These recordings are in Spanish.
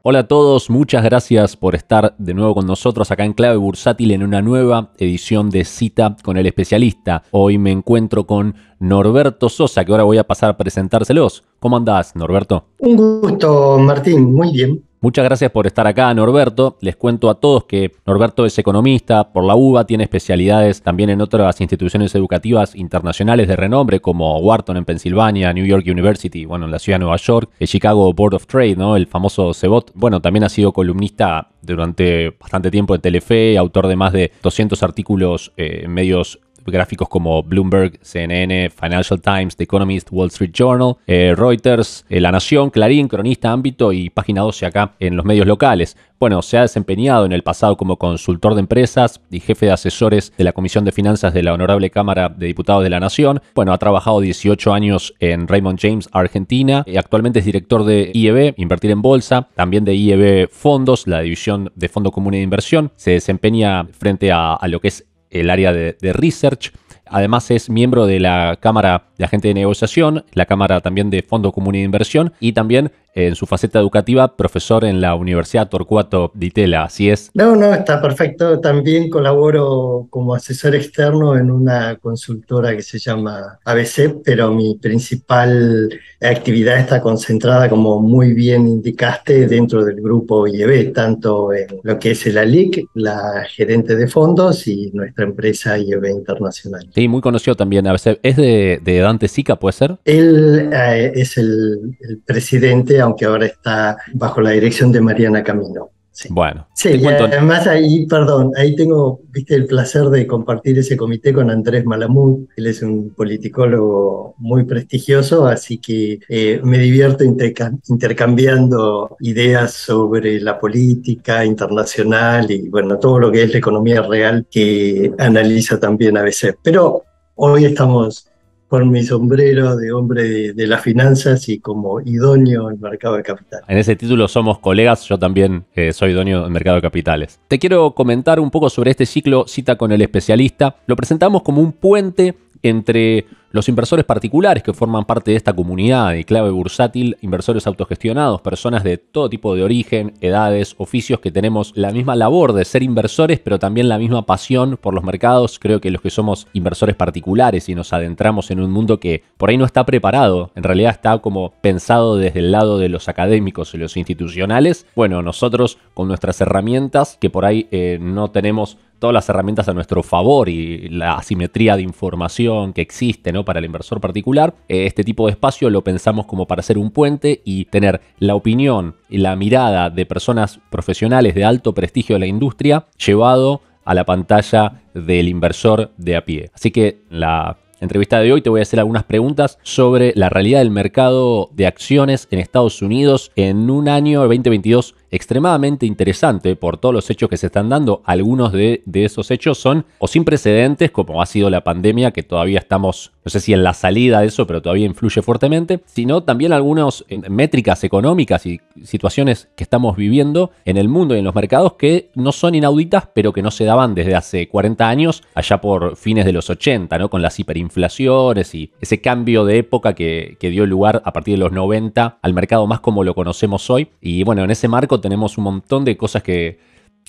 Hola a todos, muchas gracias por estar de nuevo con nosotros acá en Clave Bursátil en una nueva edición de Cita con el Especialista. Hoy me encuentro con Norberto Sosa, que ahora voy a pasar a presentárselos. ¿Cómo andás, Norberto? Un gusto, Martín, muy bien. Muchas gracias por estar acá, Norberto. Les cuento a todos que Norberto es economista por la UBA, tiene especialidades también en otras instituciones educativas internacionales de renombre como Wharton en Pensilvania, New York University, bueno, en la ciudad de Nueva York, el Chicago Board of Trade, ¿no? El famoso CBOT. Bueno, también ha sido columnista durante bastante tiempo en Telefe, autor de más de 200 artículos en medios gráficos como Bloomberg, CNN, Financial Times, The Economist, Wall Street Journal, Reuters, La Nación, Clarín, Cronista, Ámbito y Página 12 acá en los medios locales. Bueno, se ha desempeñado en el pasado como consultor de empresas y jefe de asesores de la Comisión de Finanzas de la Honorable Cámara de Diputados de la Nación. Bueno, ha trabajado 18 años en Raymond James, Argentina. Y actualmente es director de IEB, Invertir en Bolsa, también de IEB Fondos, la división de Fondo Común de Inversión. Se desempeña frente a lo que es el área de research. Además es miembro de la Cámara de Agentes de Negociación, la Cámara también de Fondo Común de Inversión y también en su faceta educativa, profesor en la Universidad Torcuato Di Tella. Así es. No, está perfecto. También colaboro como asesor externo en una consultora que se llama ABC, pero mi principal actividad está concentrada, como muy bien indicaste, dentro del grupo IEB, tanto en lo que es el ALIC, la gerente de fondos, y nuestra empresa IEB Internacional. Sí, muy conocido también. A veces es de Dante Sica, ¿puede ser? Él es el presidente, aunque ahora está bajo la dirección de Mariana Camino. Sí. Bueno, Sí, te y cuento. además ahí, perdón, ahí tengo, viste, el placer de compartir ese comité con Andrés Malamud. Él es un politicólogo muy prestigioso, así que me divierto intercambiando ideas sobre la política internacional y, bueno, todo lo que es la economía real que analiza también a veces. Pero hoy estamos con mi sombrero de hombre de las finanzas y como idóneo en el mercado de capitales. En ese título somos colegas, yo también soy dueño del mercado de capitales. Te quiero comentar un poco sobre este ciclo Cita con el Especialista. Lo presentamos como un puente entre los inversores particulares que forman parte de esta comunidad de Clave Bursátil, inversores autogestionados, personas de todo tipo de origen, edades, oficios, que tenemos la misma labor de ser inversores, pero también la misma pasión por los mercados. Creo que los que somos inversores particulares y nos adentramos en un mundo que por ahí no está preparado, en realidad está como pensado desde el lado de los académicos y los institucionales. Bueno, nosotros con nuestras herramientas, que por ahí no tenemos todas las herramientas a nuestro favor y la asimetría de información que existe, ¿no?, para el inversor particular, este tipo de espacio lo pensamos como para hacer un puente y tener la opinión y la mirada de personas profesionales de alto prestigio de la industria llevado a la pantalla del inversor de a pie. Así que la entrevista de hoy te voy a hacer algunas preguntas sobre la realidad del mercado de acciones en Estados Unidos en un año 2022 extremadamente interesante por todos los hechos que se están dando. Algunos de esos hechos son o sin precedentes, como ha sido la pandemia, que todavía estamos, no sé si en la salida de eso, pero todavía influye fuertemente, sino también algunas métricas económicas y situaciones que estamos viviendo en el mundo y en los mercados que no son inauditas, pero que no se daban desde hace 40 años, allá por fines de los 80, ¿no?, con las hiperinflaciones y ese cambio de época que dio lugar a partir de los 90 al mercado más como lo conocemos hoy. Y bueno, en ese marco tenemos un montón de cosas que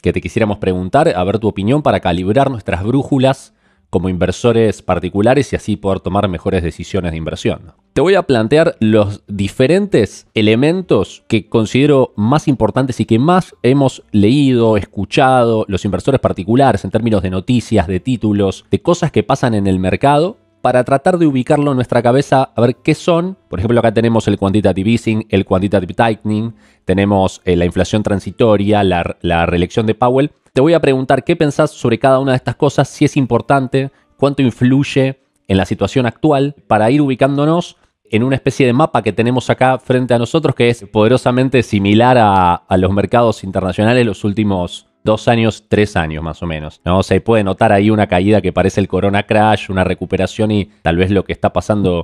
te quisiéramos preguntar, a ver tu opinión para calibrar nuestras brújulas como inversores particulares y así poder tomar mejores decisiones de inversión. Te voy a plantear los diferentes elementos que considero más importantes y que más hemos leído, escuchado los inversores particulares en términos de noticias, de títulos, de cosas que pasan en el mercado, para tratar de ubicarlo en nuestra cabeza, a ver qué son. Por ejemplo, acá tenemos el quantitative easing, el quantitative tightening, tenemos la inflación transitoria, la reelección de Powell. Te voy a preguntar qué pensás sobre cada una de estas cosas, si es importante, cuánto influye en la situación actual, para ir ubicándonos en una especie de mapa que tenemos acá frente a nosotros, que es poderosamente similar a los mercados internacionales los últimos 2 años, 3 años más o menos, ¿no? Se puede notar ahí una caída que parece el Corona Crash, una recuperación y tal vez lo que está pasando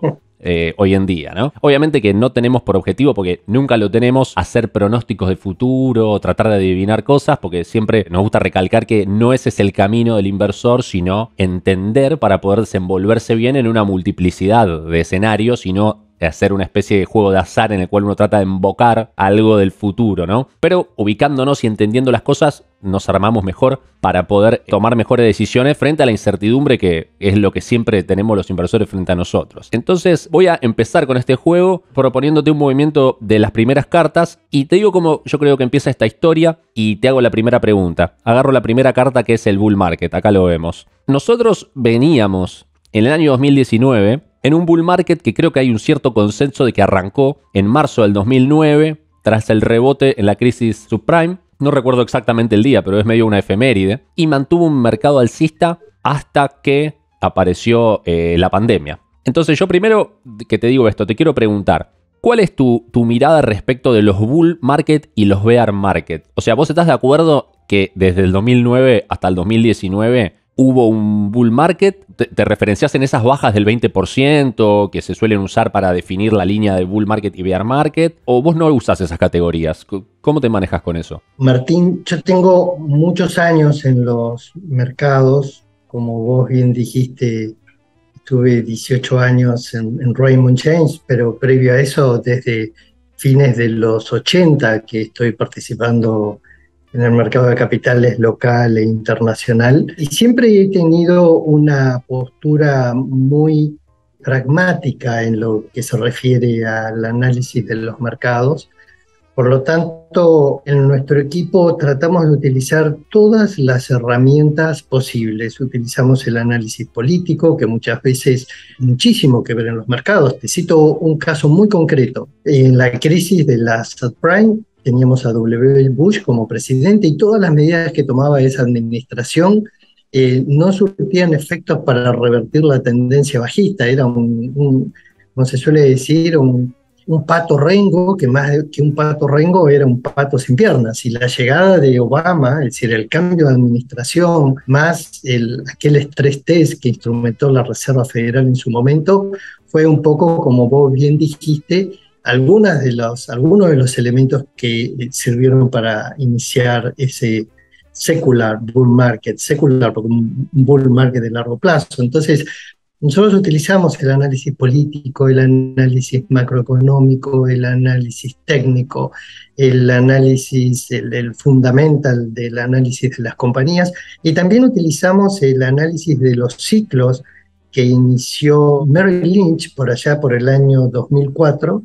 hoy en día, ¿no? Obviamente que no tenemos por objetivo, porque nunca lo tenemos, hacer pronósticos de futuro, tratar de adivinar cosas, porque siempre nos gusta recalcar que no ese es el camino del inversor, sino entender para poder desenvolverse bien en una multiplicidad de escenarios y no hacer una especie de juego de azar en el cual uno trata de invocar algo del futuro, ¿no? Pero ubicándonos y entendiendo las cosas, nos armamos mejor para poder tomar mejores decisiones frente a la incertidumbre que es lo que siempre tenemos los inversores frente a nosotros. Entonces voy a empezar con este juego proponiéndote un movimiento de las primeras cartas y te digo cómo yo creo que empieza esta historia y te hago la primera pregunta. Agarro la primera carta que es el bull market, acá lo vemos. Nosotros veníamos en el año 2019 en un bull market que creo que hay un cierto consenso de que arrancó en marzo del 2009 tras el rebote en la crisis subprime. No recuerdo exactamente el día, pero es medio una efeméride. Y mantuvo un mercado alcista hasta que apareció la pandemia. Entonces yo primero que te digo esto, te quiero preguntar, ¿cuál es tu mirada respecto de los bull market y los bear market? O sea, ¿vos estás de acuerdo que desde el 2009 hasta el 2019 hubo un bull market? ¿Te referencias en esas bajas del 20% que se suelen usar para definir la línea de bull market y bear market? ¿O vos no usas esas categorías? ¿Cómo te manejas con eso? Martín, yo tengo muchos años en los mercados, como vos bien dijiste, tuve 18 años en Raymond James, pero previo a eso, desde fines de los 80 que estoy participando en el mercado de capitales local e internacional. Y siempre he tenido una postura muy pragmática en lo que se refiere al análisis de los mercados. Por lo tanto, en nuestro equipo tratamos de utilizar todas las herramientas posibles. Utilizamos el análisis político, que muchas veces muchísimo que ver en los mercados. Te cito un caso muy concreto. En la crisis de la subprime, teníamos a W. Bush como presidente y todas las medidas que tomaba esa administración no surtían efectos para revertir la tendencia bajista. Era como se suele decir, un pato rengo, que más que un pato rengo era un pato sin piernas. Y la llegada de Obama, es decir, el cambio de administración, más aquel estrés test que instrumentó la Reserva Federal en su momento, fue un poco, como vos bien dijiste, algunos de los elementos que sirvieron para iniciar ese secular bull market, secular porque un bull market de largo plazo. Entonces, nosotros utilizamos el análisis político, el análisis macroeconómico, el análisis técnico, el análisis, el fundamental del análisis de las compañías, y también utilizamos el análisis de los ciclos que inició Merrill Lynch por allá por el año 2004,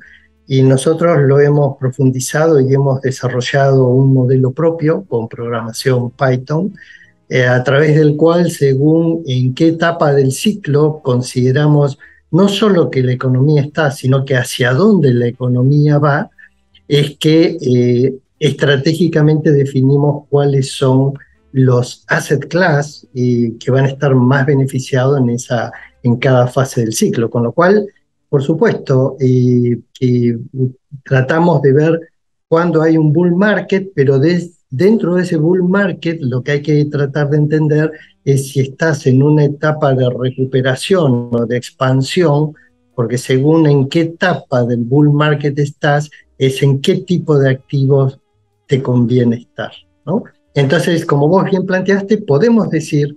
y nosotros lo hemos profundizado y hemos desarrollado un modelo propio con programación Python, a través del cual, según en qué etapa del ciclo consideramos no solo que la economía está, sino que hacia dónde la economía va, es que estratégicamente definimos cuáles son los asset class que van a estar más beneficiados en cada fase del ciclo. Con lo cual, por supuesto, tratamos de ver cuándo hay un bull market, pero dentro de ese bull market lo que hay que tratar de entender es si estás en una etapa de recuperación o de expansión, porque según en qué etapa del bull market estás, es en qué tipo de activos te conviene estar, ¿no? Entonces, como vos bien planteaste, podemos decir,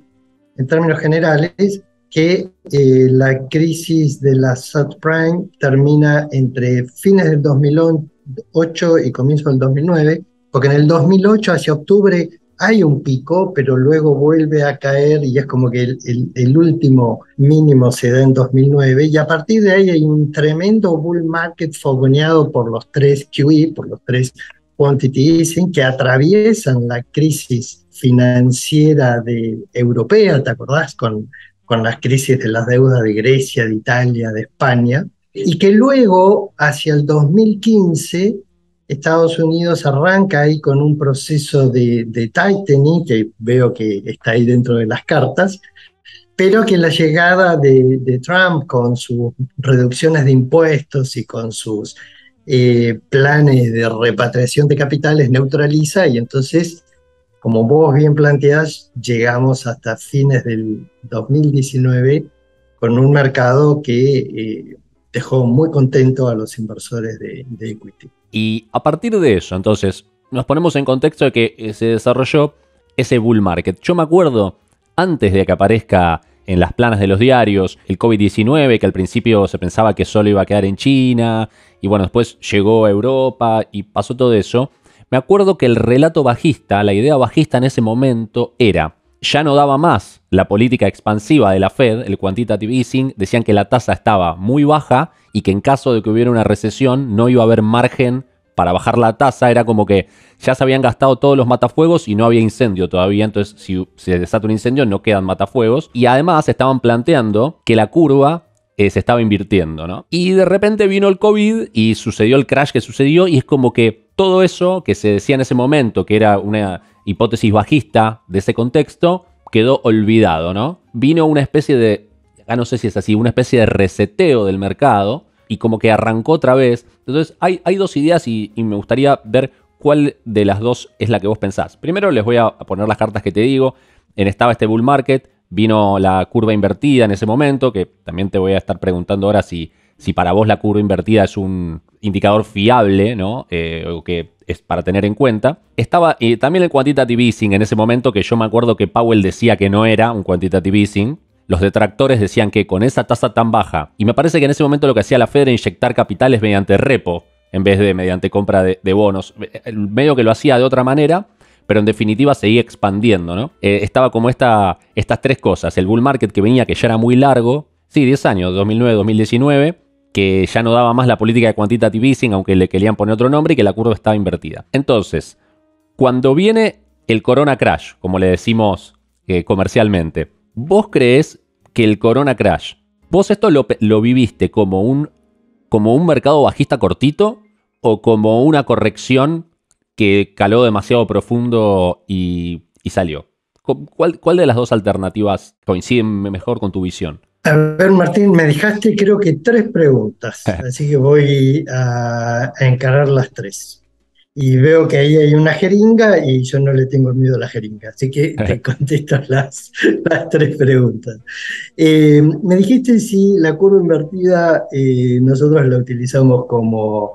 en términos generales, que la crisis de la subprime termina entre fines del 2008 y comienzo del 2009, porque en el 2008, hacia octubre, hay un pico, pero luego vuelve a caer y es como que el último mínimo se da en 2009, y a partir de ahí hay un tremendo bull market fogoneado por los tres QE, por los tres quantity easing, que atraviesan la crisis financiera europea, ¿te acordás? Con las crisis de las deudas de Grecia, de Italia, de España, y que luego, hacia el 2015, Estados Unidos arranca ahí con un proceso de tightening, que veo que está ahí dentro de las cartas, pero que la llegada de Trump con sus reducciones de impuestos y con sus planes de repatriación de capitales neutraliza, y entonces, como vos bien planteás, llegamos hasta fines del 2019 con un mercado que dejó muy contento a los inversores de equity. Y a partir de eso, entonces, nos ponemos en contexto de que se desarrolló ese bull market. Yo me acuerdo, antes de que aparezca en las planas de los diarios el COVID-19, que al principio se pensaba que solo iba a quedar en China, y bueno, después llegó a Europa y pasó todo eso. Me acuerdo que el relato bajista, la idea bajista en ese momento era, ya no daba más la política expansiva de la Fed, el quantitative easing, decían que la tasa estaba muy baja y que en caso de que hubiera una recesión no iba a haber margen para bajar la tasa, era como que ya se habían gastado todos los matafuegos y no había incendio todavía, entonces si se desata un incendio no quedan matafuegos, y además estaban planteando que la curva se estaba invirtiendo, ¿no? Y de repente vino el COVID y sucedió el crash que sucedió, y es como que todo eso que se decía en ese momento, que era una hipótesis bajista de ese contexto, quedó olvidado, ¿no? Vino una especie de, acá no sé si es así, una especie de reseteo del mercado y como que arrancó otra vez. Entonces hay dos ideas y me gustaría ver cuál de las dos es la que vos pensás. Primero les voy a poner las cartas que te digo. Estaba este bull market, vino la curva invertida en ese momento, que también te voy a estar preguntando ahora si para vos la curva invertida es un indicador fiable, ¿no? O que es para tener en cuenta. Estaba también el quantitative easing en ese momento, que yo me acuerdo que Powell decía que no era un quantitative easing. Los detractores decían que con esa tasa tan baja, y me parece que en ese momento lo que hacía la Fed era inyectar capitales mediante repo, en vez de mediante compra de bonos. Medio que lo hacía de otra manera, pero en definitiva seguía expandiendo, ¿no? Estaba como estas tres cosas. El bull market que venía, que ya era muy largo. Sí, 10 años, 2009-2019, que ya no daba más la política de quantitative easing, aunque le querían poner otro nombre, y que la curva estaba invertida. Entonces, cuando viene el corona crash, como le decimos comercialmente, ¿vos creés que el corona crash, vos esto lo viviste como un mercado bajista cortito o como una corrección que caló demasiado profundo y salió? ¿Cuál de las dos alternativas coincide mejor con tu visión? A ver, Martín, me dejaste creo que tres preguntas, así que voy a encarar las tres. Y veo que ahí hay una jeringa y yo no le tengo miedo a la jeringa, así que te contesto las tres preguntas. Me dijiste si la curva invertida nosotros la utilizamos como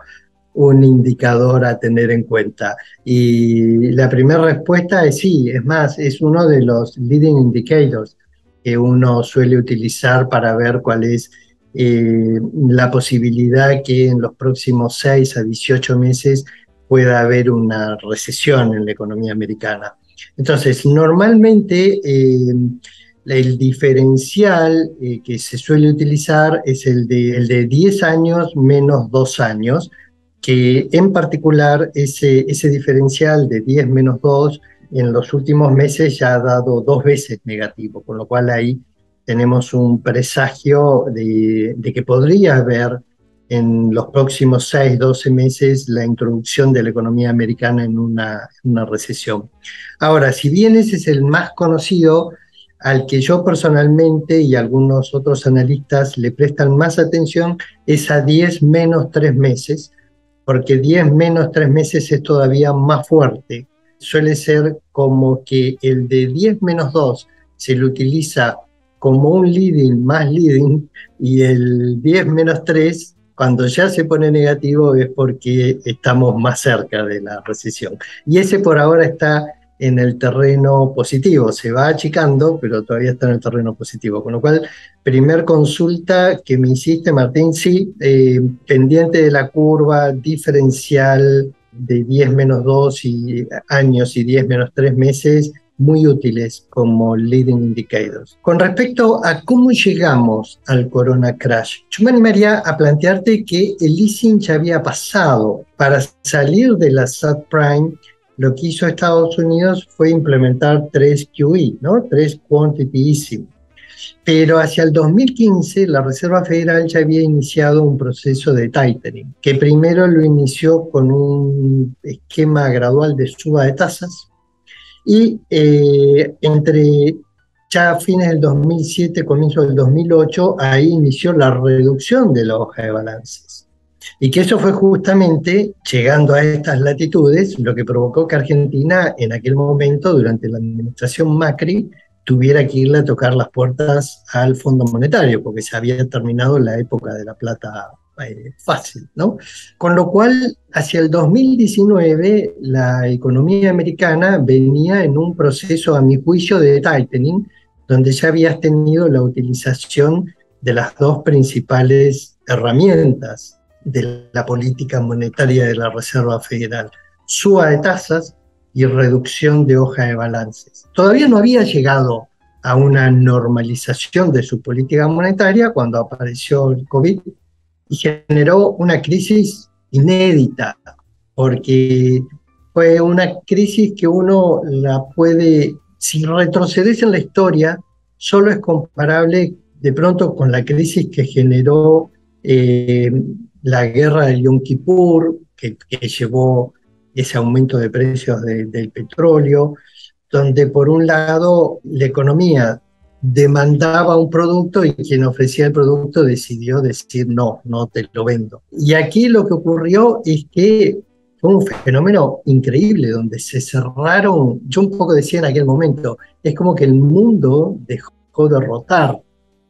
un indicador a tener en cuenta. Y la primera respuesta es sí, es más, es uno de los leading indicators que uno suele utilizar para ver cuál es la posibilidad que en los próximos 6 a 18 meses pueda haber una recesión en la economía americana. Entonces, normalmente el diferencial que se suele utilizar es el de 10 años menos 2 años, que en particular ese diferencial de 10 menos 2 en los últimos meses ya ha dado 2 veces negativo, con lo cual ahí tenemos un presagio de que podría haber en los próximos 6, 12 meses la introducción de la economía americana en una recesión. Ahora, si bien ese es el más conocido, al que yo personalmente y algunos otros analistas le prestan más atención es a 10 menos 3 meses, porque 10 menos 3 meses es todavía más fuerte. Suele ser como que el de 10 menos 2 se lo utiliza como un leading más leading, y el 10 menos 3, cuando ya se pone negativo, es porque estamos más cerca de la recesión. Y ese por ahora está en el terreno positivo, se va achicando, pero todavía está en el terreno positivo. Con lo cual, primer consulta que me hiciste, Martín, sí, pendiente de la curva diferencial de 10 menos 2 años y 10 menos 3 meses, muy útiles como leading indicators. Con respecto a cómo llegamos al corona crash, yo me animaría a plantearte que el easing ya había pasado. Para salir de la subprime, lo que hizo Estados Unidos fue implementar 3 QE, ¿no? 3 quantitative easing. Pero hacia el 2015 la Reserva Federal ya había iniciado un proceso de tightening, que primero lo inició con un esquema gradual de suba de tasas, y entre ya fines del 2007, comienzo del 2008, ahí inició la reducción de la hoja de balances. Y que eso fue justamente, llegando a estas latitudes, lo que provocó que Argentina, en aquel momento, durante la administración Macri, tuviera que irle a tocar las puertas al Fondo Monetario, porque se había terminado la época de la plata fácil, ¿no? Con lo cual, hacia el 2019, la economía americana venía en un proceso, a mi juicio, de tightening, donde ya habías tenido la utilización de las dos principales herramientas de la política monetaria de la Reserva Federal: suba de tasas y reducción de hoja de balances. Todavía no había llegado a una normalización de su política monetaria cuando apareció el COVID y generó una crisis inédita, porque fue una crisis que uno la puede, si retrocedes en la historia, solo es comparable de pronto con la crisis que generó eh, la guerra del Yom Kippur, que llevó ese aumento de precios del petróleo, donde por un lado la economía demandaba un producto y quien ofrecía el producto decidió decir no, no te lo vendo. Y aquí lo que ocurrió es que fue un fenómeno increíble donde se cerraron, yo un poco decía en aquel momento, es como que el mundo dejó de rotar,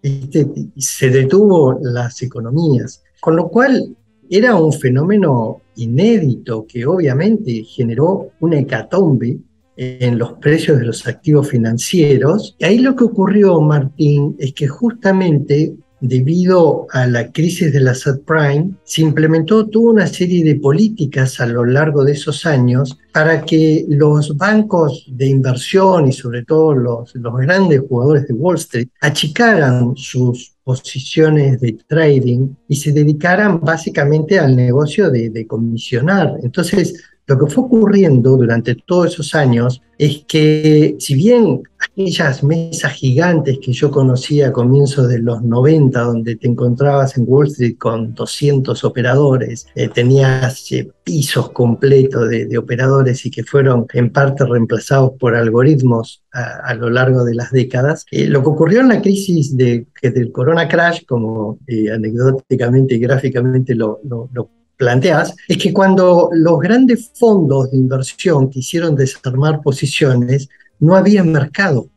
¿viste? Y se detuvo las economías, con lo cual era un fenómeno inédito que obviamente generó una hecatombe en los precios de los activos financieros. Y ahí lo que ocurrió, Martín, es que justamente debido a la crisis de la subprime, se implementó toda una serie de políticas a lo largo de esos años para que los bancos de inversión y sobre todo los grandes jugadores de Wall Street achicaran sus posiciones de trading y se dedicaran básicamente al negocio de comisionar. Entonces, lo que fue ocurriendo durante todos esos años es que, si bien aquellas mesas gigantes que yo conocía a comienzos de los 90, donde te encontrabas en Wall Street con 200 operadores, tenías pisos completos de operadores y que fueron en parte reemplazados por algoritmos a lo largo de las décadas, lo que ocurrió en la crisis del Corona Crash, como anecdóticamente y gráficamente lo planteas, es que cuando los grandes fondos de inversión quisieron desarmar posiciones, no había mercado,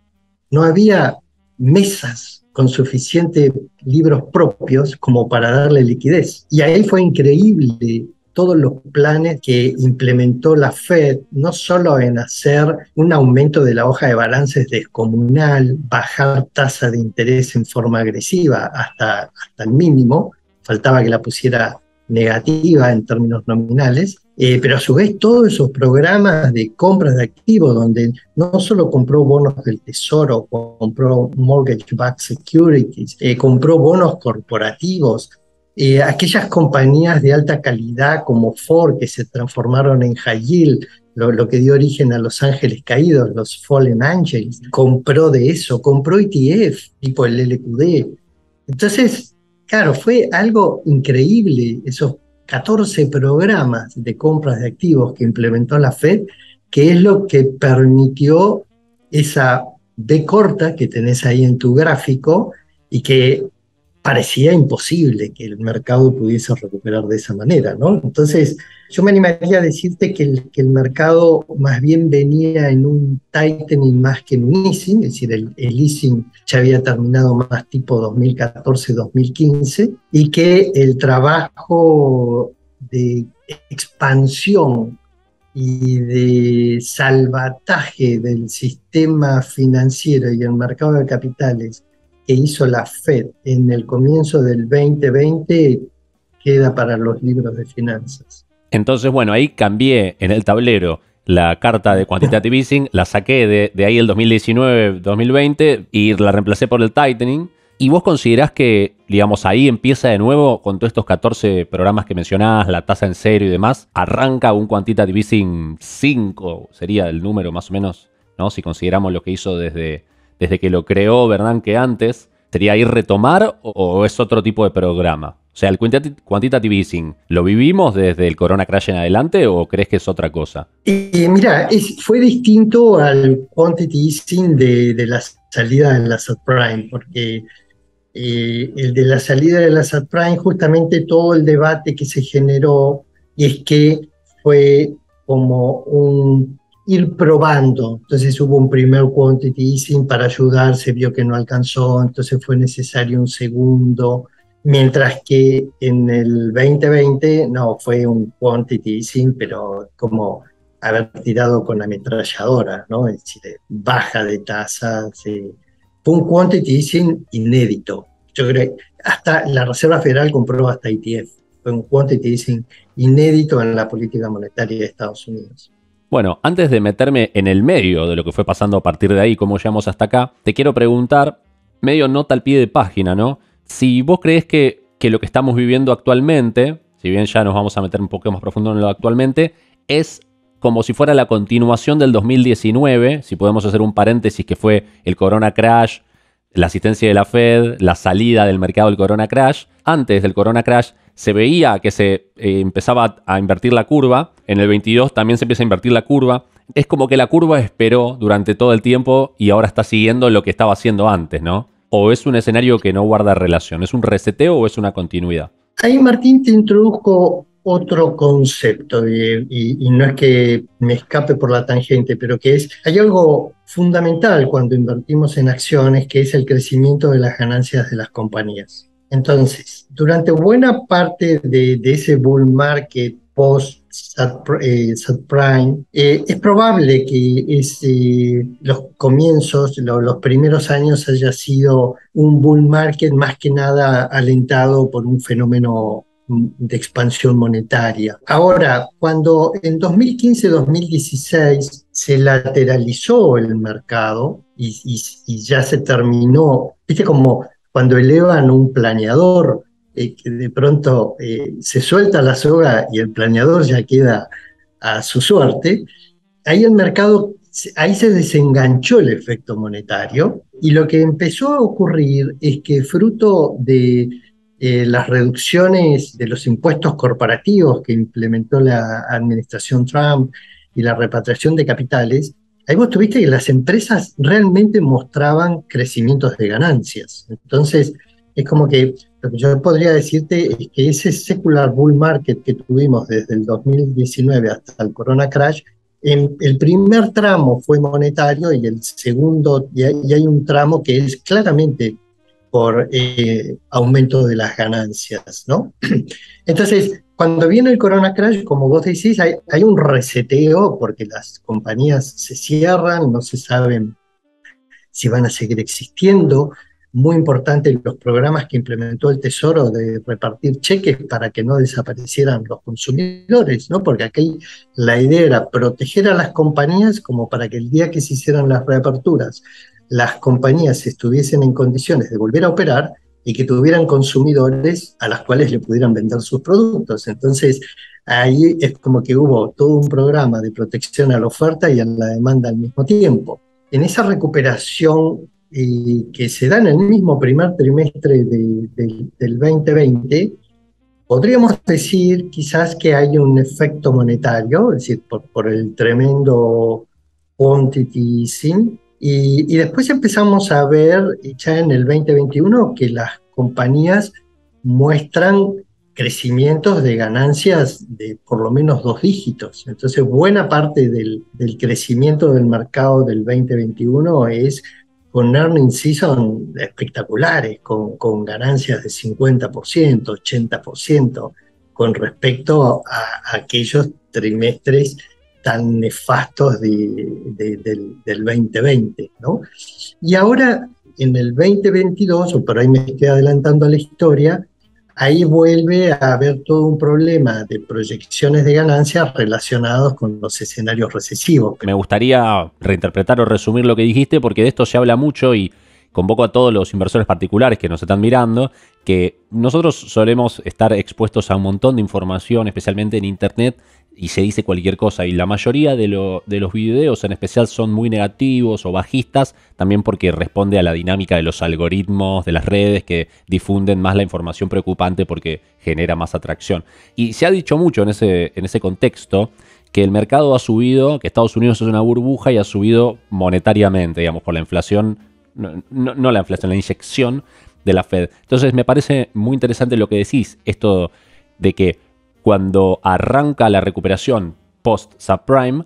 no había mesas con suficientes libros propios como para darle liquidez. Y ahí fue increíble todos los planes que implementó la Fed, no solo en hacer un aumento de la hoja de balances descomunal, bajar tasa de interés en forma agresiva hasta el mínimo, faltaba que la pusiera negativa en términos nominales, pero a su vez todos esos programas de compras de activos, donde no solo compró bonos del Tesoro, compró mortgage-backed securities, compró bonos corporativos, aquellas compañías de alta calidad como Ford, que se transformaron en high yield, lo que dio origen a los ángeles caídos, los Fallen Angels, compró de eso, compró ETF, tipo el LQD. Entonces, claro, fue algo increíble esos 14 programas de compras de activos que implementó la Fed, que es lo que permitió esa B corta que tenés ahí en tu gráfico y que parecía imposible que el mercado pudiese recuperar de esa manera, ¿no? Entonces, yo me animaría a decirte que el mercado más bien venía en un tightening más que en un easing, es decir, el easing ya había terminado más tipo 2014-2015, y que el trabajo de expansión y de salvataje del sistema financiero y el mercado de capitales que hizo la Fed en el comienzo del 2020 queda para los libros de finanzas. Entonces, bueno, ahí cambié en el tablero la carta de Quantitative Easing, la saqué de ahí el 2019-2020 y la reemplacé por el tightening. ¿Y vos considerás que, digamos, ahí empieza de nuevo con todos estos 14 programas que mencionás, la tasa en cero y demás? ¿Arranca un Quantitative Easing 5? Sería el número más o menos, ¿no? Si consideramos lo que hizo desde que lo creó Bernanke antes. ¿Sería ahí retomar o es otro tipo de programa? O sea, ¿el Quantitative Easing lo vivimos desde el Corona Crash en adelante o crees que es otra cosa? Mira, fue distinto al quantity easing de la salida de la subprime, porque el de la salida de la subprime, justamente todo el debate que se generó es que fue como ir probando. Entonces hubo un primer quantity easing para ayudar, se vio que no alcanzó, entonces fue necesario un segundo, mientras que en el 2020 no, fue un quantity easing, pero como haber tirado con la ametralladora, ¿no? Es decir, baja de tasas, fue un quantity easing inédito. Yo creo que hasta la Reserva Federal compró hasta ETF. Fue un quantity easing inédito en la política monetaria de Estados Unidos. Bueno, antes de meterme en el medio de lo que fue pasando a partir de ahí, cómo llegamos hasta acá, te quiero preguntar, medio nota al pie de página, ¿no? Si vos crees que lo que estamos viviendo actualmente, si bien ya nos vamos a meter un poco más profundo en lo actualmente, es como si fuera la continuación del 2019, si podemos hacer un paréntesis que fue el Corona Crash, la asistencia de la Fed, la salida del mercado del Corona Crash. Antes del Corona Crash se veía que se empezaba a invertir la curva. En el 22 también se empieza a invertir la curva. Es como que la curva esperó durante todo el tiempo y ahora está siguiendo lo que estaba haciendo antes, ¿no? ¿O es un escenario que no guarda relación? ¿Es un reseteo o es una continuidad? Ahí, Martín, te introduzco otro concepto, y no es que me escape por la tangente, pero que hay algo fundamental cuando invertimos en acciones, que es el crecimiento de las ganancias de las compañías. Entonces, durante buena parte de ese bull market post subprime, es probable que los comienzos, los primeros años haya sido un bull market más que nada alentado por un fenómeno de expansión monetaria. Ahora, cuando en 2015-2016 se lateralizó el mercado y ya se terminó, viste como cuando elevan un planeador, que de pronto se suelta la soga y el planeador ya queda a su suerte, ahí el mercado, ahí se desenganchó el efecto monetario y lo que empezó a ocurrir es que fruto de las reducciones de los impuestos corporativos que implementó la administración Trump y la repatriación de capitales, ahí vos tuviste que las empresas realmente mostraban crecimientos de ganancias. Entonces, es como que lo que yo podría decirte es que ese secular bull market que tuvimos desde el 2019 hasta el Corona Crash, el primer tramo fue monetario y el segundo, y hay un tramo que es claramente por aumento de las ganancias, ¿no? Entonces, cuando viene el Corona Crash, como vos decís, hay un reseteo porque las compañías se cierran, no se saben si van a seguir existiendo. Muy importante los programas que implementó el Tesoro de repartir cheques para que no desaparecieran los consumidores, ¿no? Porque aquí la idea era proteger a las compañías como para que el día que se hicieran las reaperturas, las compañías estuviesen en condiciones de volver a operar y que tuvieran consumidores a las cuales le pudieran vender sus productos. Entonces, ahí es como que hubo todo un programa de protección a la oferta y a la demanda al mismo tiempo. En esa recuperación que se da en el mismo primer trimestre del 2020, podríamos decir quizás que hay un efecto monetario, es decir, por el tremendo quantity easing, y después empezamos a ver ya en el 2021 que las compañías muestran crecimientos de ganancias de por lo menos 2 dígitos. Entonces, buena parte del crecimiento del mercado del 2021 es con earnings season espectaculares, con ganancias de 50%, 80%, con respecto a aquellos trimestres tan nefastos del 2020, ¿no? Y ahora, en el 2022, o por ahí me estoy adelantando a la historia, ahí vuelve a haber todo un problema de proyecciones de ganancias relacionados con los escenarios recesivos. Me gustaría reinterpretar o resumir lo que dijiste porque de esto se habla mucho y convoco a todos los inversores particulares que nos están mirando, que nosotros solemos estar expuestos a un montón de información, especialmente en internet, y se dice cualquier cosa, y la mayoría de los videos en especial son muy negativos o bajistas, también porque responde a la dinámica de los algoritmos de las redes que difunden más la información preocupante porque genera más atracción. Y se ha dicho mucho en ese contexto que el mercado ha subido, que Estados Unidos es una burbuja y ha subido monetariamente, digamos, por la inflación, no la inflación, la inyección de la Fed. Entonces me parece muy interesante lo que decís, esto de que cuando arranca la recuperación post-subprime,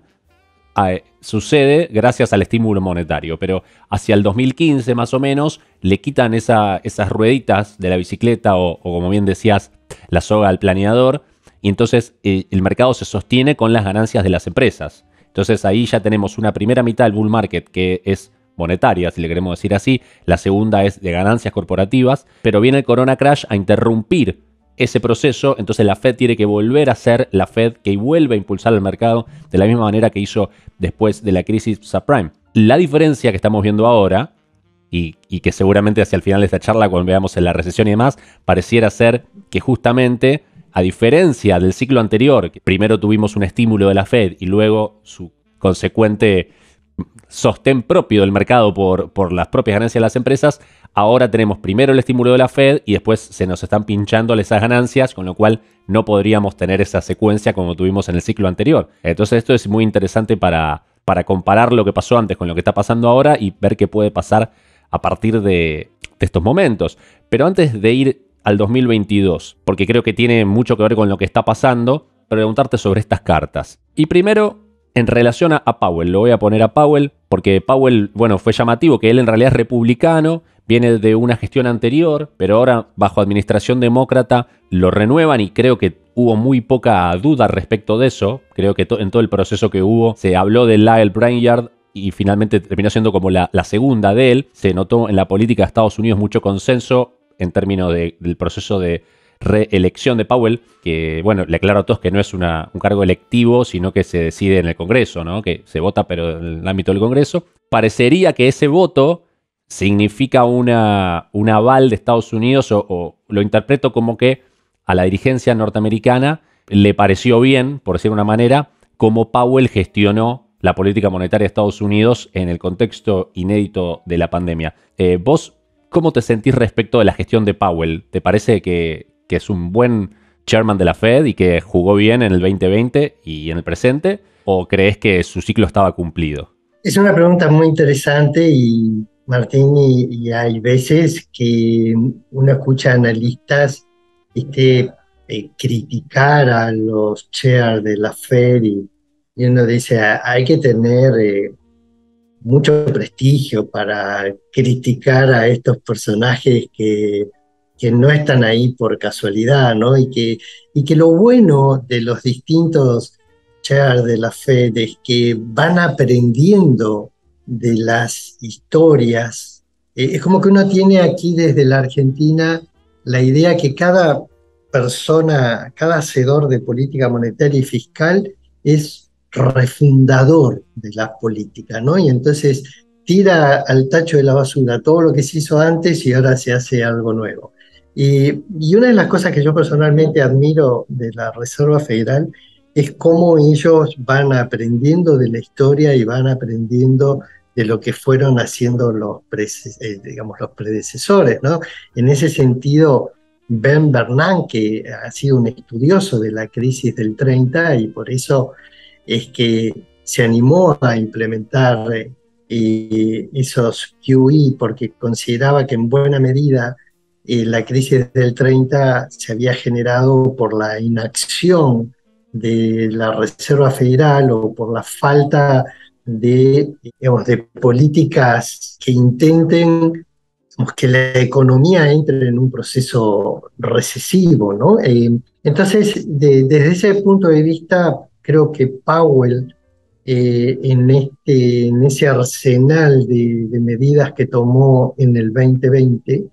sucede gracias al estímulo monetario, pero hacia el 2015 más o menos le quitan esas rueditas de la bicicleta o como bien decías, la soga al planeador, y entonces el mercado se sostiene con las ganancias de las empresas. Entonces ahí ya tenemos una primera mitad del bull market que es, monetaria, si le queremos decir así. La segunda es de ganancias corporativas, pero viene el Corona Crash a interrumpir ese proceso, entonces la Fed tiene que volver a ser la Fed que vuelve a impulsar el mercado de la misma manera que hizo después de la crisis subprime. La diferencia que estamos viendo ahora, y que seguramente hacia el final de esta charla, cuando veamos en la recesión y demás, pareciera ser que justamente, a diferencia del ciclo anterior, que primero tuvimos un estímulo de la Fed y luego su consecuente sostén propio del mercado por las propias ganancias de las empresas, ahora tenemos primero el estímulo de la Fed y después se nos están pinchando esas ganancias, con lo cual no podríamos tener esa secuencia como tuvimos en el ciclo anterior. Entonces esto es muy interesante para comparar lo que pasó antes con lo que está pasando ahora y ver qué puede pasar a partir de estos momentos. Pero antes de ir al 2022, porque creo que tiene mucho que ver con lo que está pasando, preguntarte sobre estas cartas. Y primero, en relación a Powell, lo voy a poner a Powell, porque Powell, bueno, fue llamativo que él en realidad es republicano, viene de una gestión anterior, pero ahora bajo administración demócrata lo renuevan y creo que hubo muy poca duda respecto de eso. Creo que en todo el proceso que hubo se habló de Lyle Brainard y finalmente terminó siendo como la segunda de él. Se notó en la política de Estados Unidos mucho consenso en términos del proceso de reelección de Powell, que, bueno, le aclaro a todos que no es un cargo electivo, sino que se decide en el Congreso, ¿no? Que se vota, pero en el ámbito del Congreso. Parecería que ese voto significa un aval de Estados Unidos, o lo interpreto como que a la dirigencia norteamericana le pareció bien, por decir una manera, cómo Powell gestionó la política monetaria de Estados Unidos en el contexto inédito de la pandemia. ¿Vos cómo te sentís respecto de la gestión de Powell? ¿Te parece que es un buen chairman de la Fed y que jugó bien en el 2020 y en el presente? ¿O crees que su ciclo estaba cumplido? Es una pregunta muy interesante y Martín, y hay veces que uno escucha analistas criticar a los chairs de la Fed y uno dice, hay que tener mucho prestigio para criticar a estos personajes que no están ahí por casualidad, ¿no? Y que lo bueno de los distintos chairs de la Fed es que van aprendiendo de las historias. Es como que uno tiene aquí desde la Argentina la idea que cada persona, cada hacedor de política monetaria y fiscal es refundador de la política, ¿no? Y entonces tira al tacho de la basura todo lo que se hizo antes y ahora se hace algo nuevo. Y una de las cosas que yo personalmente admiro de la Reserva Federal es cómo ellos van aprendiendo de la historia y van aprendiendo de lo que fueron haciendo digamos, los predecesores, ¿no? En ese sentido, Ben Bernanke ha sido un estudioso de la crisis del 30 y por eso es que se animó a implementar esos QE porque consideraba que en buena medida la crisis del 30 se había generado por la inacción de la Reserva Federal o por la falta digamos, de políticas que intenten, digamos, que la economía entre en un proceso recesivo, ¿no? Entonces, desde ese punto de vista, creo que Powell, en ese arsenal de medidas que tomó en el 2020,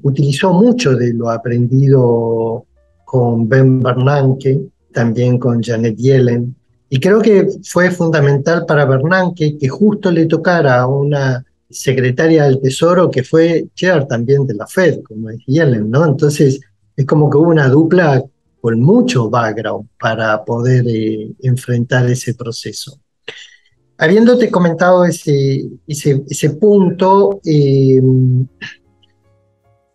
utilizó mucho de lo aprendido con Ben Bernanke, también con Janet Yellen, y creo que fue fundamental para Bernanke que justo le tocara a una secretaria del Tesoro que fue chair también de la Fed, como es Yellen, ¿no? Entonces es como que hubo una dupla con mucho background para poder enfrentar ese proceso. Habiéndote comentado ese punto,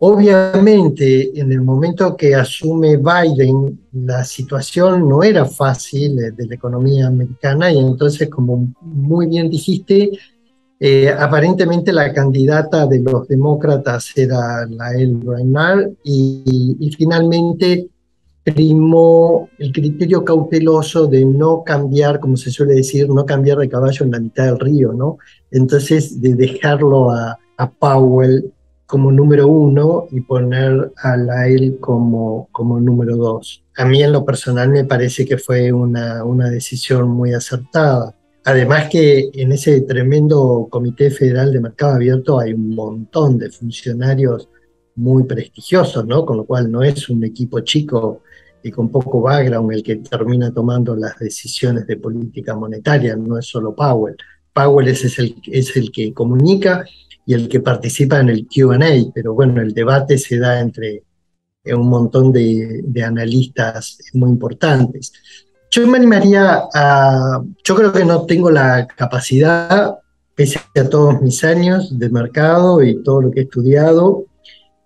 obviamente, en el momento que asume Biden, la situación no era fácil de la economía americana y entonces, como muy bien dijiste, aparentemente la candidata de los demócratas era Lael Brainard y finalmente primó el criterio cauteloso de no cambiar, como se suele decir, no cambiar de caballo en la mitad del río, ¿no? Entonces, de dejarlo a Powell como número uno y poner a Lael como número dos. A mí en lo personal me parece que fue una decisión muy acertada. Además que en ese tremendo Comité Federal de Mercado Abierto hay un montón de funcionarios muy prestigiosos, ¿no? Con lo cual no es un equipo chico y con poco background el que termina tomando las decisiones de política monetaria, no es solo Powell. Powell es el que comunica y el que participa en el Q&A, pero bueno, el debate se da entre un montón de analistas muy importantes. Yo me animaría yo creo que no tengo la capacidad, pese a todos mis años de mercado y todo lo que he estudiado,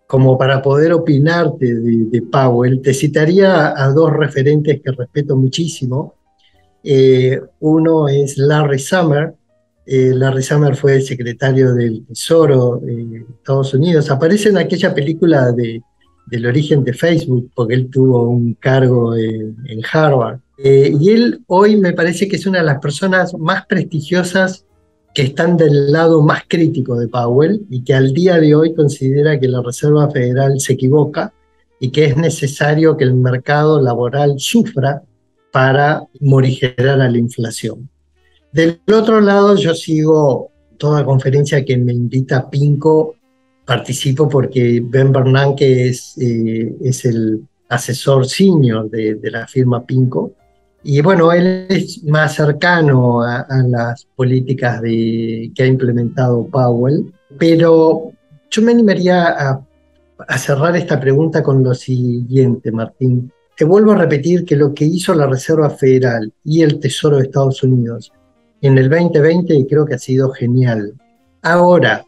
como para poder opinarte de Powell. Te citaría a dos referentes que respeto muchísimo. Uno es Larry Summers. Larry Summers fue secretario del Tesoro de Estados Unidos. Aparece en aquella película del origen de Facebook, porque él tuvo un cargo en Harvard. Y él hoy me parece que es una de las personas más prestigiosas que están del lado más crítico de Powell y que al día de hoy considera que la Reserva Federal se equivoca y que es necesario que el mercado laboral sufra para morigerar a la inflación. Del otro lado, yo sigo toda conferencia que me invita Pinco, participo porque Ben Bernanke es el asesor senior de la firma Pinco. Y bueno, él es más cercano a las políticas que ha implementado Powell, pero yo me animaría a cerrar esta pregunta con lo siguiente, Martín. Te vuelvo a repetir que lo que hizo la Reserva Federal y el Tesoro de Estados Unidos en el 2020 creo que ha sido genial. Ahora,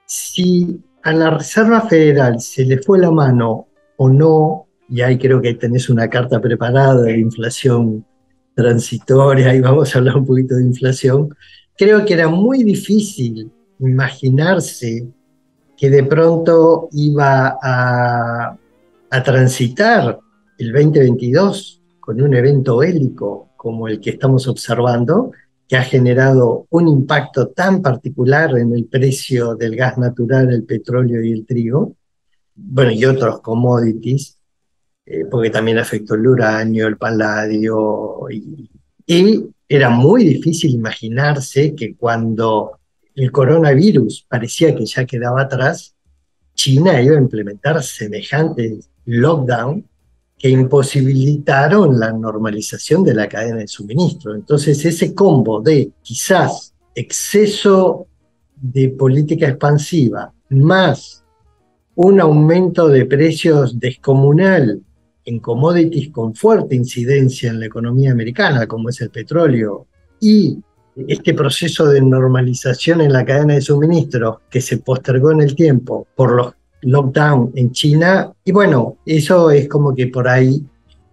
si a la Reserva Federal se le fue la mano o no, y ahí creo que tenés una carta preparada de inflación transitoria, y vamos a hablar un poquito de inflación, creo que era muy difícil imaginarse que de pronto iba a transitar el 2022 con un evento bélico como el que estamos observando, que ha generado un impacto tan particular en el precio del gas natural, el petróleo y el trigo, bueno, y otros commodities, porque también afectó el uranio, el paladio, y era muy difícil imaginarse que cuando el coronavirus parecía que ya quedaba atrás, China iba a implementar semejantes lockdown que imposibilitaron la normalización de la cadena de suministro. Entonces, ese combo de quizás exceso de política expansiva más un aumento de precios descomunal en commodities con fuerte incidencia en la economía americana, como es el petróleo, y este proceso de normalización en la cadena de suministro que se postergó en el tiempo por los lockdown en China, y bueno, eso es como que por ahí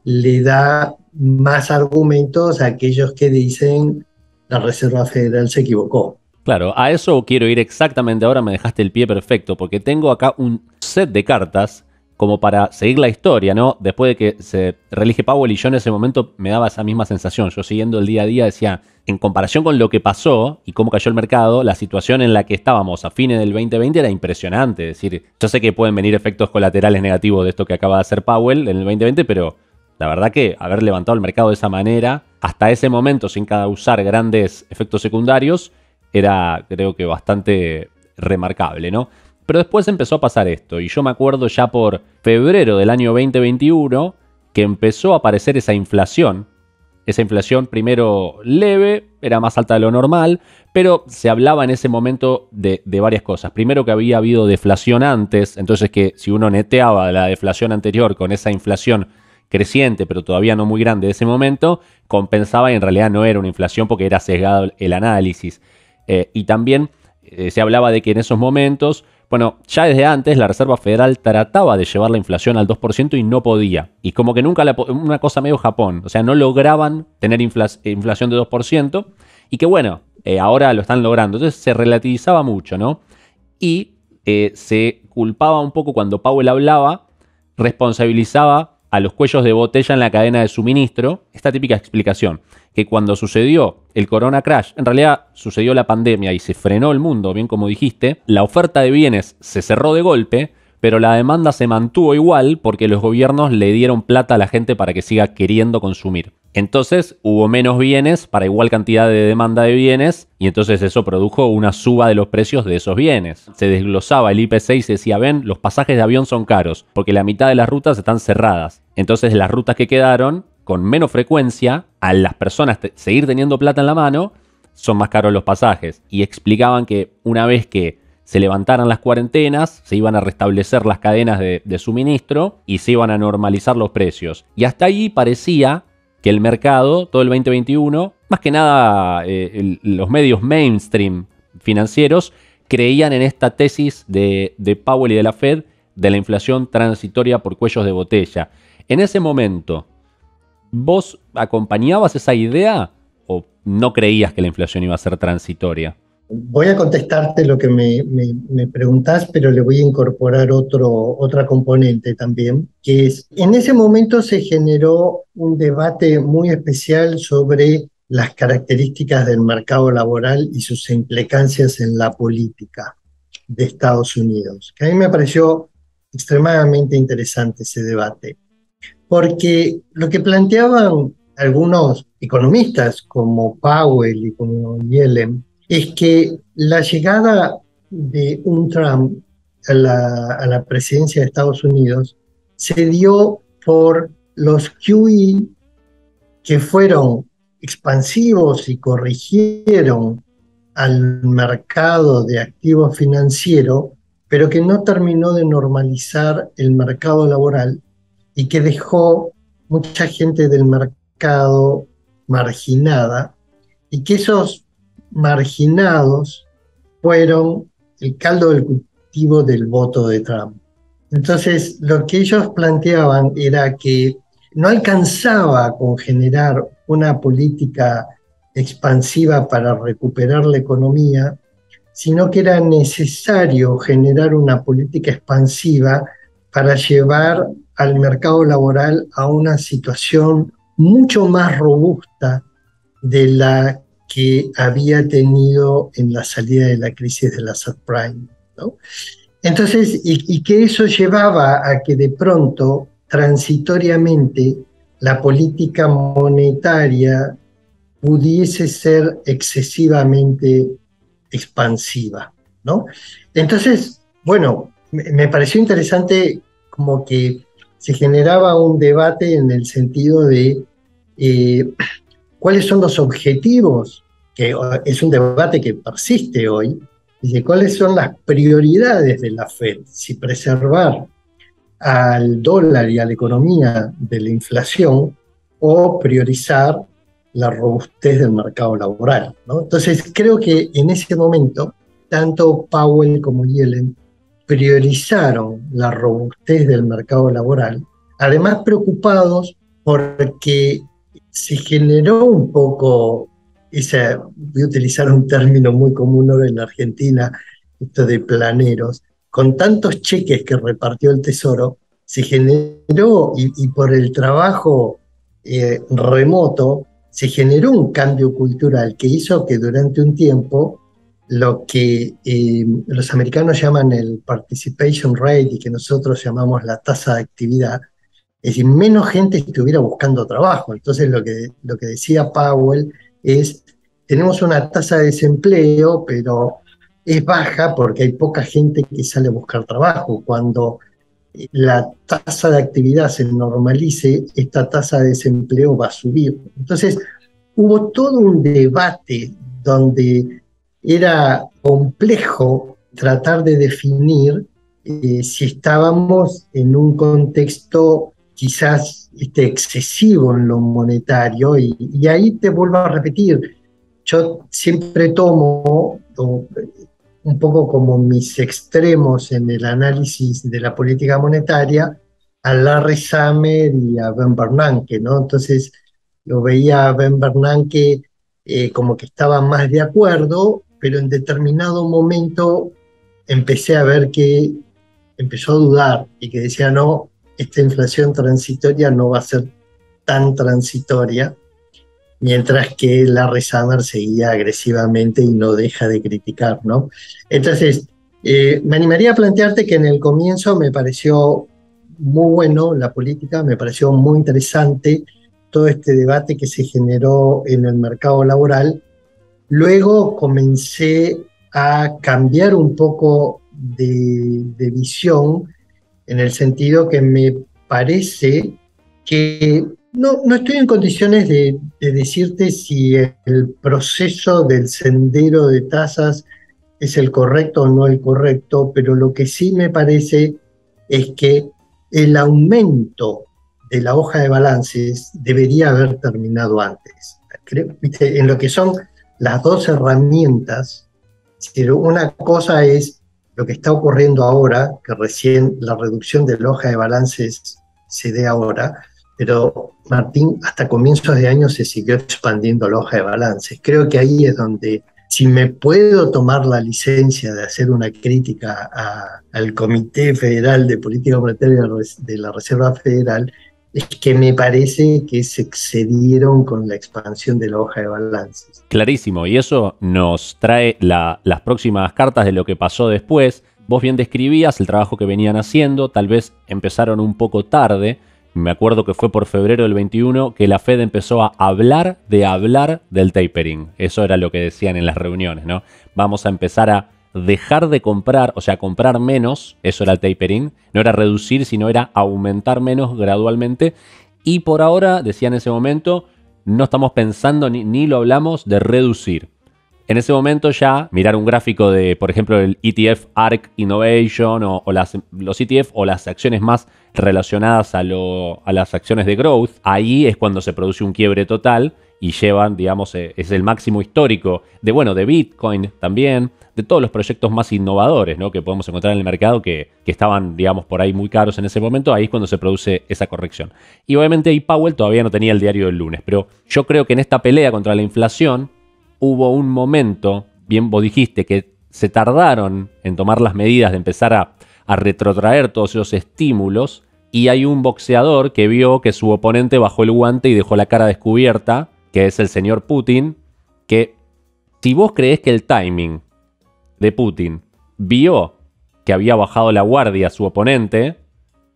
le da más argumentos a aquellos que dicen la Reserva Federal se equivocó. Claro, a eso quiero ir exactamente ahora, me dejaste el pie perfecto, porque tengo acá un set de cartas como para seguir la historia, ¿no? Después de que se reelige Powell, y yo en ese momento me daba esa misma sensación. Yo siguiendo el día a día decía, en comparación con lo que pasó y cómo cayó el mercado, la situación en la que estábamos a fines del 2020 era impresionante. Es decir, yo sé que pueden venir efectos colaterales negativos de esto que acaba de hacer Powell en el 2020, pero la verdad que haber levantado el mercado de esa manera, hasta ese momento sin causar grandes efectos secundarios, era, creo que, bastante remarcable, ¿no? Pero después empezó a pasar esto, y yo me acuerdo ya por febrero del año 2021 que empezó a aparecer esa inflación primero leve, era más alta de lo normal, pero se hablaba en ese momento de varias cosas. Primero, que había habido deflación antes, entonces que si uno neteaba la deflación anterior con esa inflación creciente, pero todavía no muy grande de ese momento, compensaba, y en realidad no era una inflación porque era sesgado el análisis. Y también se hablaba de que en esos momentos, bueno, ya desde antes la Reserva Federal trataba de llevar la inflación al 2% y no podía. Y como que nunca, una cosa medio Japón, o sea, no lograban tener inflación de 2%, y que bueno, ahora lo están logrando. Entonces se relativizaba mucho, ¿no? Y se culpaba un poco cuando Powell hablaba, responsabilizaba a los cuellos de botella en la cadena de suministro, esta típica explicación, que cuando sucedió el Corona Crash, en realidad sucedió la pandemia y se frenó el mundo, bien como dijiste, la oferta de bienes se cerró de golpe, pero la demanda se mantuvo igual porque los gobiernos le dieron plata a la gente para que siga queriendo consumir. Entonces hubo menos bienes para igual cantidad de demanda de bienes y entonces eso produjo una suba de los precios de esos bienes. Se desglosaba el IPC y se decía, ven, los pasajes de avión son caros porque la mitad de las rutas están cerradas. Entonces las rutas que quedaron con menos frecuencia, a las personas seguir teniendo plata en la mano, son más caros los pasajes. Y explicaban que una vez que se levantaran las cuarentenas, se iban a restablecer las cadenas de suministro y se iban a normalizar los precios. Y hasta ahí parecía que el mercado, todo el 2021, más que nada los medios mainstream financieros, creían en esta tesis de Powell y de la Fed de la inflación transitoria por cuellos de botella. En ese momento, ¿vos acompañabas esa idea o no creías que la inflación iba a ser transitoria? Voy a contestarte lo que me preguntás, pero le voy a incorporar otra componente también, que es, en ese momento se generó un debate muy especial sobre las características del mercado laboral y sus implicancias en la política de Estados Unidos, que a mí me pareció extremadamente interesante ese debate, porque lo que planteaban algunos economistas como Powell y como Yellen es que la llegada de un Trump a la presidencia de Estados Unidos se dio por los QE que fueron expansivos y corrigieron al mercado de activos financieros, pero que no terminó de normalizar el mercado laboral y que dejó mucha gente del mercado marginada, y que esos marginados fueron el caldo del cultivo del voto de Trump. Entonces, lo que ellos planteaban era que no alcanzaba con generar una política expansiva para recuperar la economía, sino que era necesario generar una política expansiva para llevar al mercado laboral a una situación mucho más robusta de la que había tenido en la salida de la crisis de la subprime, ¿no? Entonces, y que eso llevaba a que de pronto, transitoriamente, la política monetaria pudiese ser excesivamente expansiva, ¿no? Entonces, bueno, me pareció interesante como que se generaba un debate en el sentido de cuáles son los objetivos, que es un debate que persiste hoy, de cuáles son las prioridades de la Fed, si preservar al dólar y a la economía de la inflación o priorizar la robustez del mercado laboral, ¿no? Entonces creo que en ese momento tanto Powell como Yellen priorizaron la robustez del mercado laboral, además preocupados porque se generó un poco voy a utilizar un término muy común ahora en la Argentina, esto de planeros, con tantos cheques que repartió el Tesoro, se generó, y por el trabajo remoto, se generó un cambio cultural que hizo que durante un tiempo lo que los americanos llaman el participation rate y que nosotros llamamos la tasa de actividad, es decir, menos gente estuviera buscando trabajo. Entonces lo que decía Powell es, tenemos una tasa de desempleo, pero es baja porque hay poca gente que sale a buscar trabajo. Cuando la tasa de actividad se normalice, esta tasa de desempleo va a subir. Entonces, hubo todo un debate donde era complejo tratar de definir si estábamos en un contexto quizás excesivo en lo monetario, y ahí te vuelvo a repetir, yo siempre tomo un poco como mis extremos en el análisis de la política monetaria a Larry Samer y a Ben Bernanke, ¿no? Entonces lo veía a Ben Bernanke como que estaba más de acuerdo, pero en determinado momento empecé a ver que empezó a dudar y que decía, no, esta inflación transitoria no va a ser tan transitoria, mientras que Larry Summers seguía agresivamente y no deja de criticar, ¿no? Entonces, me animaría a plantearte que en el comienzo me pareció muy bueno la política, me pareció muy interesante, todo este debate que se generó en el mercado laboral, luego comencé a cambiar un poco de visión en el sentido que me parece que no estoy en condiciones de decirte si el proceso del sendero de tasas es el correcto o no el correcto, pero lo que sí me parece es que el aumento de la hoja de balances debería haber terminado antes. ¿Viste? En lo que son las dos herramientas, una cosa es lo que está ocurriendo ahora, que recién la reducción de la hoja de balances se dé ahora, pero Martín, hasta comienzos de año se siguió expandiendo la hoja de balances. Creo que ahí es donde, si me puedo tomar la licencia de hacer una crítica al Comité Federal de Política Monetaria de la Reserva Federal, es que me parece que se excedieron con la expansión de la hoja de balances. Clarísimo, y eso nos trae las próximas cartas de lo que pasó después. Vos bien describías el trabajo que venían haciendo, tal vez empezaron un poco tarde. Me acuerdo que fue por febrero del 21 que la Fed empezó a hablar del tapering. Eso era lo que decían en las reuniones, ¿no? Vamos a empezar a dejar de comprar, o sea, comprar menos, eso era el tapering. No era reducir, sino era aumentar menos gradualmente. Y por ahora, decía en ese momento, no estamos pensando ni lo hablamos de reducir. En ese momento ya mirar un gráfico de, por ejemplo, el ETF ARK Innovation o los ETF o las acciones más relacionadas a las acciones de growth, ahí es cuando se produce un quiebre total y llevan, digamos, es el máximo histórico de Bitcoin también, de todos los proyectos más innovadores, ¿no?, que podemos encontrar en el mercado que estaban, digamos, por ahí muy caros en ese momento. Ahí es cuando se produce esa corrección. Y obviamente ahí Powell todavía no tenía el diario del lunes, pero yo creo que en esta pelea contra la inflación hubo un momento, bien vos dijiste, que se tardaron en tomar las medidas de empezar a retrotraer todos esos estímulos, y hay un boxeador que vio que su oponente bajó el guante y dejó la cara descubierta, que es el señor Putin, que si vos creés que el timing de Putin vio que había bajado la guardia a su oponente,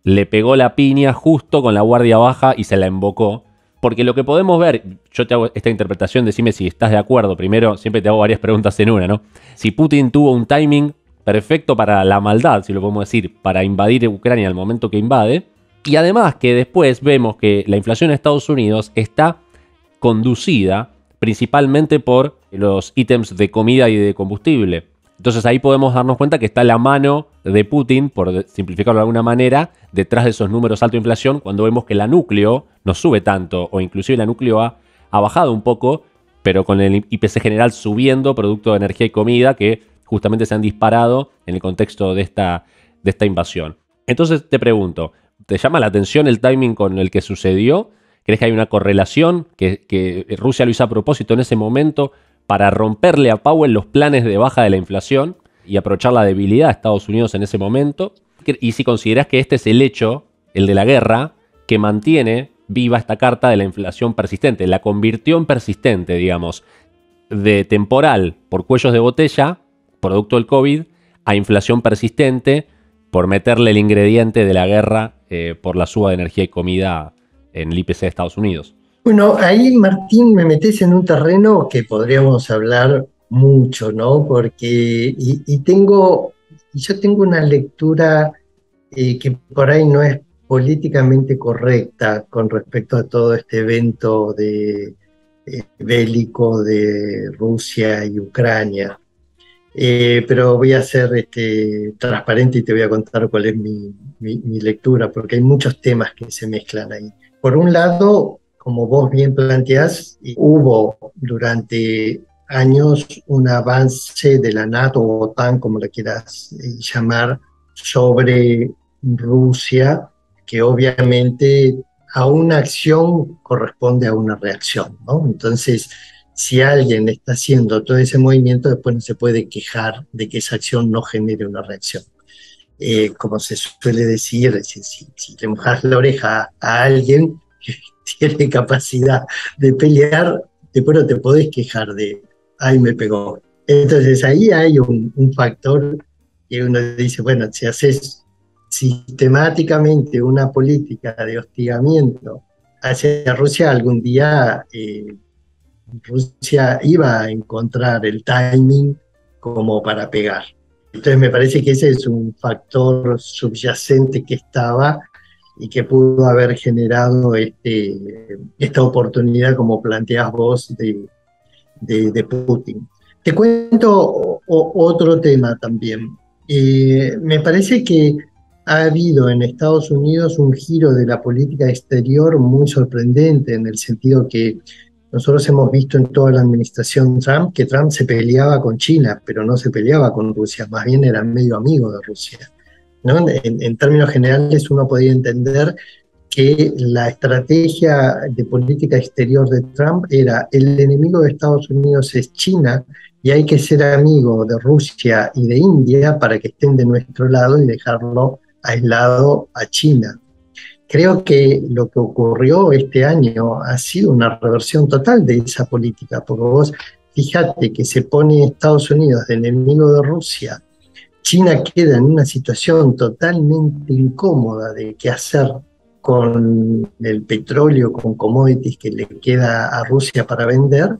le pegó la piña justo con la guardia baja y se la embocó. Porque lo que podemos ver, yo te hago esta interpretación, decime si estás de acuerdo. Primero, siempre te hago varias preguntas en una, ¿no? Si Putin tuvo un timing perfecto para la maldad, si lo podemos decir, para invadir Ucrania al momento que invade. Y además que después vemos que la inflación en Estados Unidos está conducida principalmente por los ítems de comida y de combustible. Entonces ahí podemos darnos cuenta que está la mano de Putin, por simplificarlo de alguna manera, detrás de esos números alto de inflación, cuando vemos que la núcleo no sube tanto, o inclusive la núcleo ha bajado un poco, pero con el IPC general subiendo, producto de energía y comida, que justamente se han disparado en el contexto de esta invasión. Entonces te pregunto, ¿te llama la atención el timing con el que sucedió? ¿Crees que hay una correlación, que Rusia lo hizo a propósito en ese momento para romperle a Powell los planes de baja de la inflación y aprovechar la debilidad de Estados Unidos en ese momento? Y si considerás que este es el hecho, el de la guerra, que mantiene viva esta carta de la inflación persistente, la convirtió en persistente, digamos, de temporal por cuellos de botella, producto del COVID, a inflación persistente por meterle el ingrediente de la guerra por la suba de energía y comida en el IPC de Estados Unidos. Bueno, ahí, Martín, me metes en un terreno que podríamos hablar mucho, ¿no? Porque, yo tengo una lectura que por ahí no es políticamente correcta con respecto a todo este evento bélico de Rusia y Ucrania. Pero voy a ser transparente y te voy a contar cuál es mi lectura, porque hay muchos temas que se mezclan ahí. Por un lado, como vos bien planteás, hubo durante años un avance de la NATO o OTAN, como la quieras llamar, sobre Rusia, que obviamente a una acción corresponde a una reacción, ¿no? Entonces, si alguien está haciendo todo ese movimiento, después no se puede quejar de que esa acción no genere una reacción. Como se suele decir, si le mojas la oreja a alguien que tiene capacidad de pelear, después no te podés quejar de, ay, me pegó. Entonces ahí hay un factor que uno dice, bueno, si haces sistemáticamente una política de hostigamiento hacia Rusia, algún día Rusia iba a encontrar el timing como para pegar. Entonces me parece que ese es un factor subyacente que estaba y que pudo haber generado esta oportunidad, como planteás vos, de Putin. Te cuento otro tema también. Me parece que ha habido en Estados Unidos un giro de la política exterior muy sorprendente, en el sentido que nosotros hemos visto en toda la administración Trump que Trump se peleaba con China, pero no se peleaba con Rusia, más bien era medio amigo de Rusia, ¿no? En términos generales uno podía entender que la estrategia de política exterior de Trump era: el enemigo de Estados Unidos es China y hay que ser amigo de Rusia y de India para que estén de nuestro lado y dejarlo aislado a China. Creo que lo que ocurrió este año ha sido una reversión total de esa política, porque vos fíjate que se pone Estados Unidos de enemigo de Rusia, China queda en una situación totalmente incómoda de qué hacer con el petróleo, con commodities que le queda a Rusia para vender,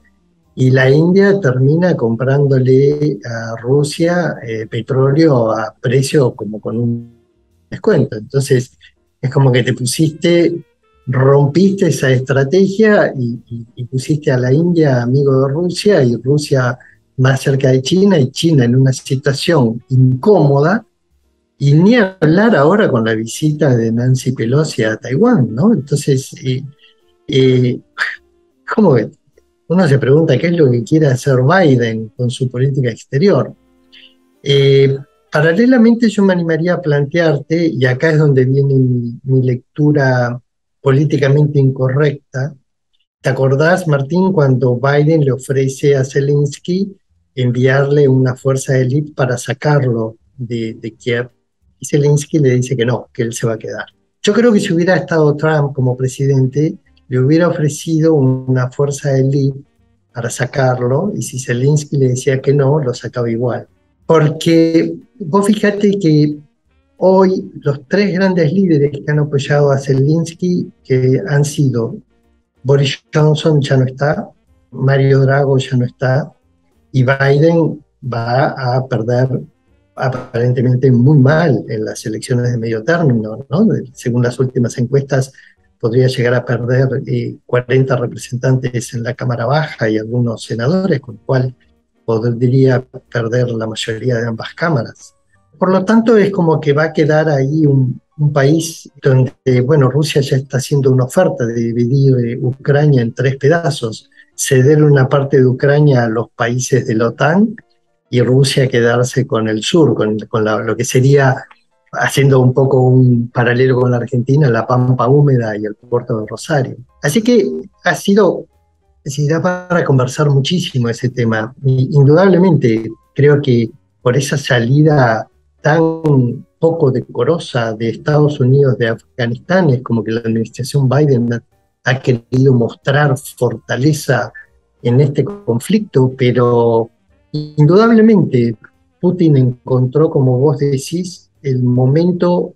y la India termina comprándole a Rusia petróleo a precio como con un descuento. Entonces, es como que te rompiste esa estrategia y pusiste a la India amigo de Rusia y Rusia más cerca de China y China en una situación incómoda, y ni hablar ahora con la visita de Nancy Pelosi a Taiwán, ¿no? Entonces, eh, ¿cómo que? Uno se pregunta qué es lo que quiere hacer Biden con su política exterior. Eh, Paralelamente yo me animaría a plantearte, y acá es donde viene mi lectura políticamente incorrecta. ¿Te acordás, Martín, cuando Biden le ofrece a Zelensky enviarle una fuerza de élite para sacarlo de Kiev? Y Zelensky le dice que no, que él se va a quedar. Yo creo que si hubiera estado Trump como presidente, le hubiera ofrecido una fuerza de élite para sacarlo, y si Zelensky le decía que no, lo sacaba igual. Porque vos fíjate que hoy los tres grandes líderes que han apoyado a Zelensky, que han sido Boris Johnson, ya no está, Mario Drago ya no está, y Biden va a perder aparentemente muy mal en las elecciones de medio término, ¿no? Según las últimas encuestas, podría llegar a perder 40 representantes en la Cámara Baja y algunos senadores, con lo cual podría perder la mayoría de ambas cámaras. Por lo tanto, es como que va a quedar ahí un país donde, bueno, Rusia ya está haciendo una oferta de dividir Ucrania en tres pedazos, ceder una parte de Ucrania a los países de la OTAN y Rusia quedarse con el sur, lo que sería, haciendo un poco un paralelo con la Argentina, la Pampa húmeda y el puerto de Rosario. Así que ha sido, sí, da para conversar muchísimo ese tema. Y indudablemente creo que por esa salida tan poco decorosa de Estados Unidos de Afganistán, es como que la administración Biden ha querido mostrar fortaleza en este conflicto, pero indudablemente Putin encontró, como vos decís, el momento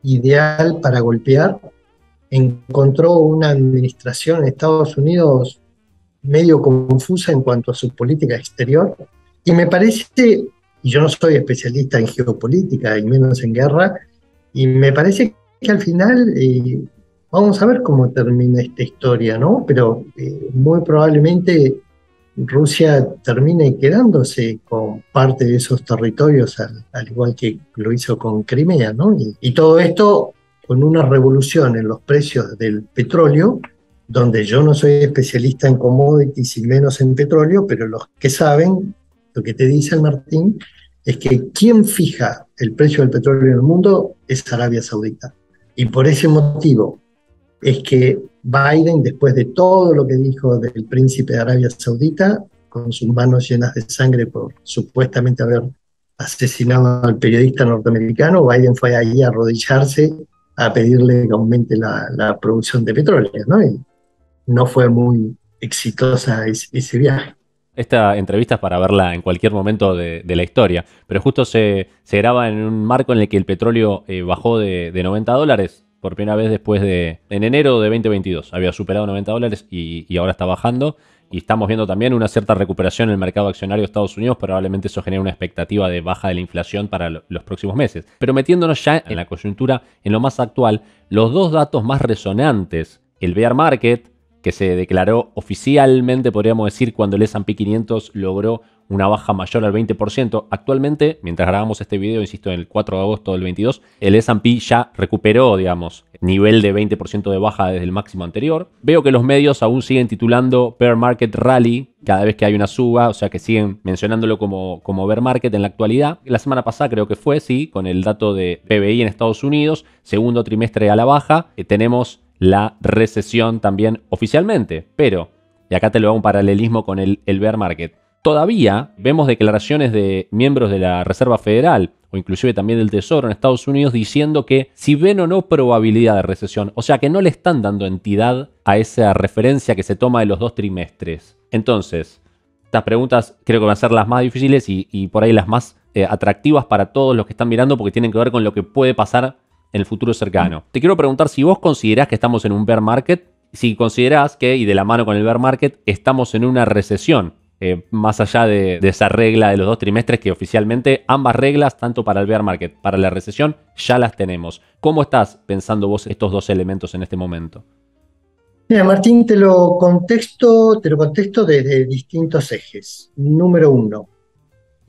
ideal para golpear. Encontró una administración en Estados Unidos medio confusa en cuanto a su política exterior, y me parece, y yo no soy especialista en geopolítica y menos en guerra, y me parece que al final vamos a ver cómo termina esta historia, ¿no? Pero muy probablemente Rusia termine quedándose con parte de esos territorios, al igual que lo hizo con Crimea, ¿no? Y todo esto con una revolución en los precios del petróleo, donde yo no soy especialista en commodities y menos en petróleo, pero los que saben, lo que te dice el Martín, es que quien fija el precio del petróleo en el mundo es Arabia Saudita. Y por ese motivo es que Biden, después de todo lo que dijo del príncipe de Arabia Saudita, con sus manos llenas de sangre por supuestamente haber asesinado al periodista norteamericano, Biden fue ahí a arrodillarse a pedirle que aumente la producción de petróleo, ¿no? Y no fue muy exitosa ese viaje. Esta entrevista es para verla en cualquier momento de la historia, pero justo se graba en un marco en el que el petróleo bajó de $90 por primera vez después en enero de 2022. Había superado $90 y ahora está bajando. Y estamos viendo también una cierta recuperación en el mercado accionario de Estados Unidos. Probablemente eso genera una expectativa de baja de la inflación para los próximos meses. Pero metiéndonos ya en la coyuntura, en lo más actual, los dos datos más resonantes, el bear market, que se declaró oficialmente, podríamos decir, cuando el S&P 500 logró una baja mayor al 20%. Actualmente, mientras grabamos este video, insisto, en el 4 de agosto del 22, el S&P ya recuperó, digamos, nivel de 20% de baja desde el máximo anterior. Veo que los medios aún siguen titulando Bear Market Rally cada vez que hay una suba, o sea que siguen mencionándolo como Bear Market en la actualidad. La semana pasada creo que fue, sí, con el dato de PBI en Estados Unidos, segundo trimestre a la baja, tenemos la recesión también oficialmente, pero, y acá te lo hago un paralelismo con el bear market, todavía vemos declaraciones de miembros de la Reserva Federal o inclusive también del Tesoro en Estados Unidos diciendo que si ven o no probabilidad de recesión, o sea que no le están dando entidad a esa referencia que se toma de los 2 trimestres. Entonces, estas preguntas creo que van a ser las más difíciles y por ahí las más atractivas para todos los que están mirando porque tienen que ver con lo que puede pasar en el futuro cercano. Te quiero preguntar si vos considerás que estamos en un bear market, si considerás que, y de la mano con el bear market, estamos en una recesión, más allá de esa regla de los 2 trimestres que oficialmente ambas reglas, tanto para el bear market, para la recesión, ya las tenemos. ¿Cómo estás pensando vos estos dos elementos en este momento? Mira, Martín, te lo contesto desde distintos ejes. Número uno,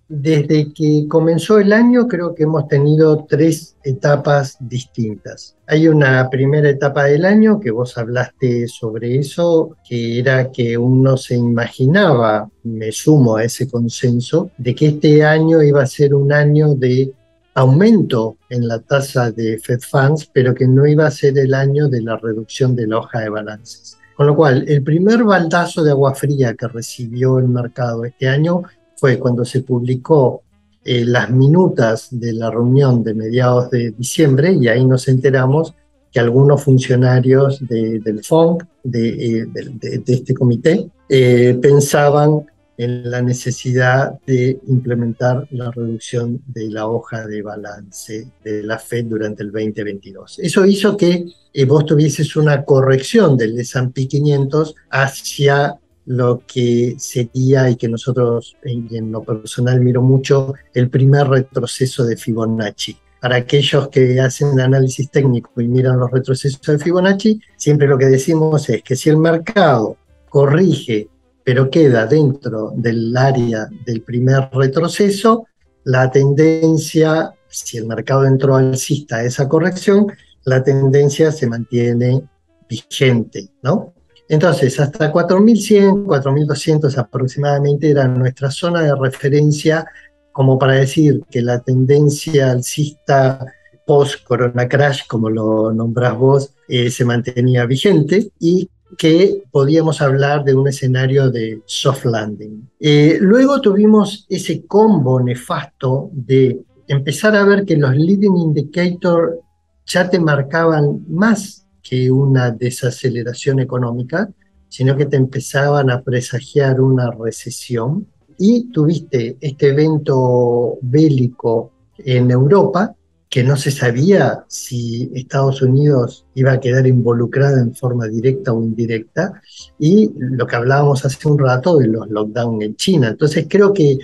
desde que comenzó el año creo que hemos tenido 3 etapas distintas. Hay una primera etapa del año que vos hablaste sobre eso, que era que uno se imaginaba, me sumo a ese consenso, de que este año iba a ser un año de aumento en la tasa de Fed Funds, pero que no iba a ser el año de la reducción de la hoja de balances. Con lo cual, el primer baldazo de agua fría que recibió el mercado este año fue cuando se publicó las minutas de la reunión de mediados de diciembre y ahí nos enteramos que algunos funcionarios del FONC, de este comité, pensaban en la necesidad de implementar la reducción de la hoja de balance de la Fed durante el 2022. Eso hizo que vos tuvieses una corrección del S&P 500 hacia lo que sería, y que nosotros en lo personal miro mucho, el primer retroceso de Fibonacci. Para aquellos que hacen análisis técnico y miran los retrocesos de Fibonacci, siempre lo que decimos es que si el mercado corrige pero queda dentro del área del primer retroceso, la tendencia, si el mercado entró alcista a esa corrección, la tendencia se mantiene vigente, ¿no? Entonces, hasta 4.100, 4.200 aproximadamente era nuestra zona de referencia como para decir que la tendencia alcista post-corona crash, como lo nombrás vos, se mantenía vigente y que podíamos hablar de un escenario de soft landing. Luego tuvimos ese combo nefasto de empezar a ver que los leading indicators ya te marcaban más que una desaceleración económica, sino que te empezaban a presagiar una recesión. Y tuviste este evento bélico en Europa, que no se sabía si Estados Unidos iba a quedar involucrada en forma directa o indirecta, y lo que hablábamos hace un rato de los lockdowns en China. Entonces creo que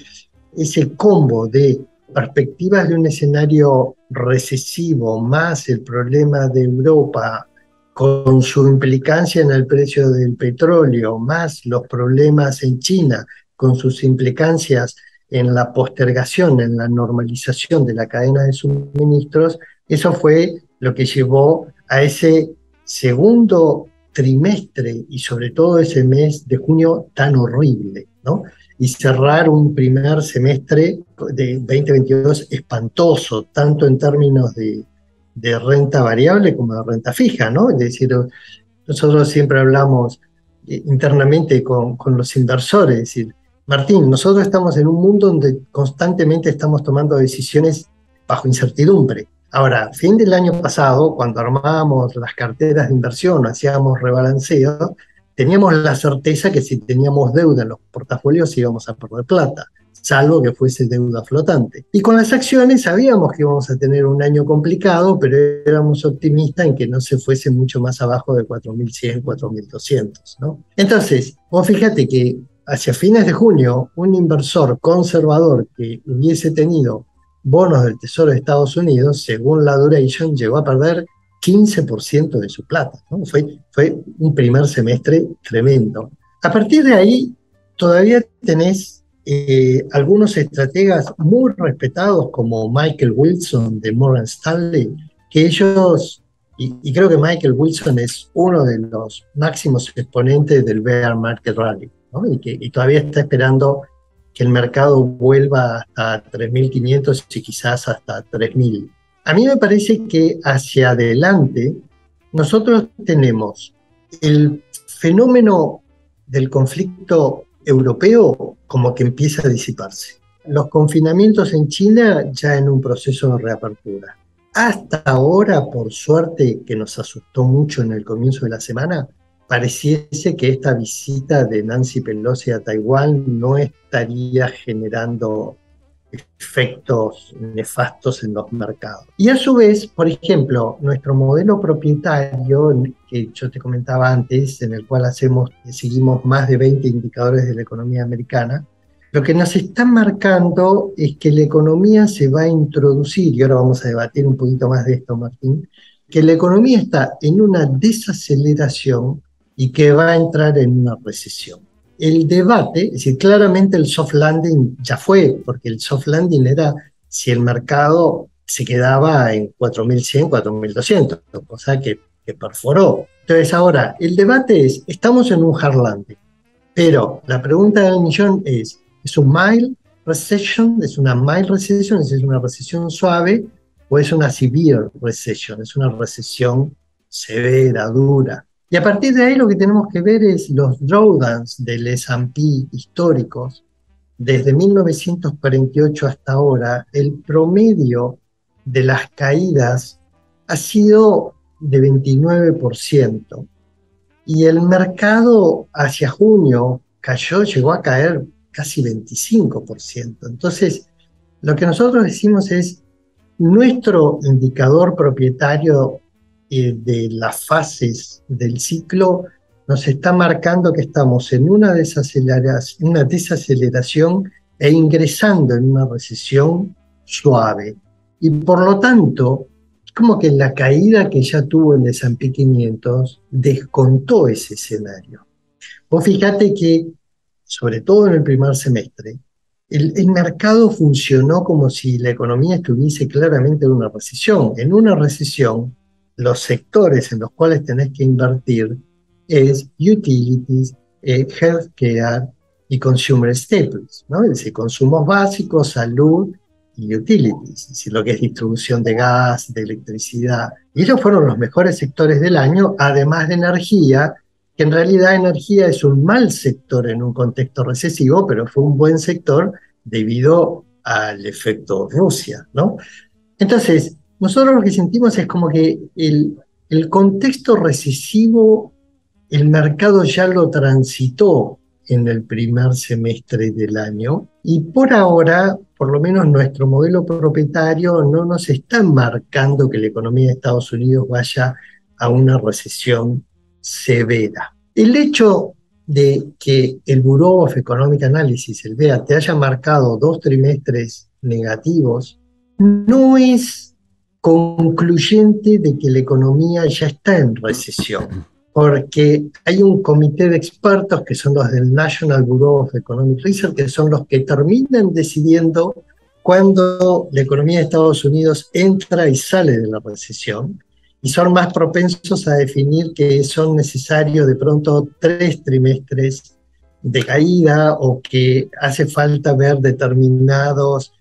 ese combo de perspectivas de un escenario recesivo más el problema de Europa con su implicancia en el precio del petróleo, más los problemas en China con sus implicancias en la postergación, en la normalización de la cadena de suministros, eso fue lo que llevó a ese segundo trimestre y sobre todo ese mes de junio tan horrible, ¿no? Y cerrar un primer semestre de 2022 espantoso, tanto en términos de renta variable como de renta fija, ¿no? Es decir, nosotros siempre hablamos internamente con los inversores, es decir, Martín, nosotros estamos en un mundo donde constantemente estamos tomando decisiones bajo incertidumbre. Ahora, fin del año pasado, cuando armábamos las carteras de inversión, hacíamos rebalanceo, teníamos la certeza que si teníamos deuda en los portafolios íbamos a perder plata. salvo que fuese deuda flotante. Y con las acciones sabíamos que íbamos a tener un año complicado, pero éramos optimistas en que no se fuese mucho más abajo de 4.100, 4.200, ¿no? Entonces, vos fíjate que hacia fines de junio, un inversor conservador que hubiese tenido bonos del Tesoro de Estados Unidos, según la duration, llegó a perder 15% de su plata, ¿no? Fue un primer semestre tremendo. A partir de ahí, todavía tenés algunos estrategas muy respetados como Michael Wilson de Morgan Stanley, que ellos, y creo que Michael Wilson es uno de los máximos exponentes del bear market rally, ¿no? Y todavía está esperando que el mercado vuelva hasta 3.500 y quizás hasta 3.000. A mí me parece que hacia adelante nosotros tenemos el fenómeno del conflicto europeo como que empieza a disiparse. Los confinamientos en China ya en un proceso de reapertura. Hasta ahora, por suerte, que nos asustó mucho en el comienzo de la semana, pareciese que esta visita de Nancy Pelosi a Taiwán no estaría generando efectos nefastos en los mercados. Y a su vez, por ejemplo, nuestro modelo propietario, que yo te comentaba antes, en el cual seguimos más de 20 indicadores de la economía americana, lo que nos está marcando es que la economía se va a introducir, y ahora vamos a debatir un poquito más de esto, Martín, que la economía está en una desaceleración y que va a entrar en una recesión. El debate, es decir, claramente el soft landing ya fue, porque el soft landing era si el mercado se quedaba en 4.100, 4.200, cosa que perforó. Entonces ahora, el debate es, estamos en un hard landing, pero la pregunta del millón ¿es un mild recession, es una mild recession, es una recesión suave, o es una severe recession, es una recesión severa, dura? Y a partir de ahí lo que tenemos que ver es los drawdowns del S&P históricos. Desde 1948 hasta ahora, el promedio de las caídas ha sido de 29%. Y el mercado hacia junio llegó a caer casi 25%. Entonces, lo que nosotros decimos es, nuestro indicador propietario de las fases del ciclo nos está marcando que estamos en una desaceleración e ingresando en una recesión suave. Y por lo tanto, como que la caída que ya tuvo el S&P 500 descontó ese escenario. Vos fíjate que, sobre todo en el primer semestre, el mercado funcionó como si la economía estuviese claramente en una recesión. En una recesión, los sectores en los cuales tenés que invertir es utilities, healthcare y consumer staples, ¿no? Es decir, consumos básicos, salud y utilities, es decir, lo que es distribución de gas, de electricidad. Y ellos fueron los mejores sectores del año, además de energía, que en realidad energía es un mal sector en un contexto recesivo, pero fue un buen sector debido al efecto Rusia, ¿no? Entonces, nosotros lo que sentimos es como que el contexto recesivo, el mercado ya lo transitó en el primer semestre del año y por ahora, por lo menos nuestro modelo propietario no nos está marcando que la economía de Estados Unidos vaya a una recesión severa. El hecho de que el Bureau of Economic Analysis, el BEA, te haya marcado 2 trimestres negativos, no es concluyente de que la economía ya está en recesión, porque hay un comité de expertos que son los del National Bureau of Economic Research, que son los que terminan decidiendo cuándo la economía de Estados Unidos entra y sale de la recesión, y son más propensos a definir que son necesarios de pronto 3 trimestres de caída o que hace falta ver determinados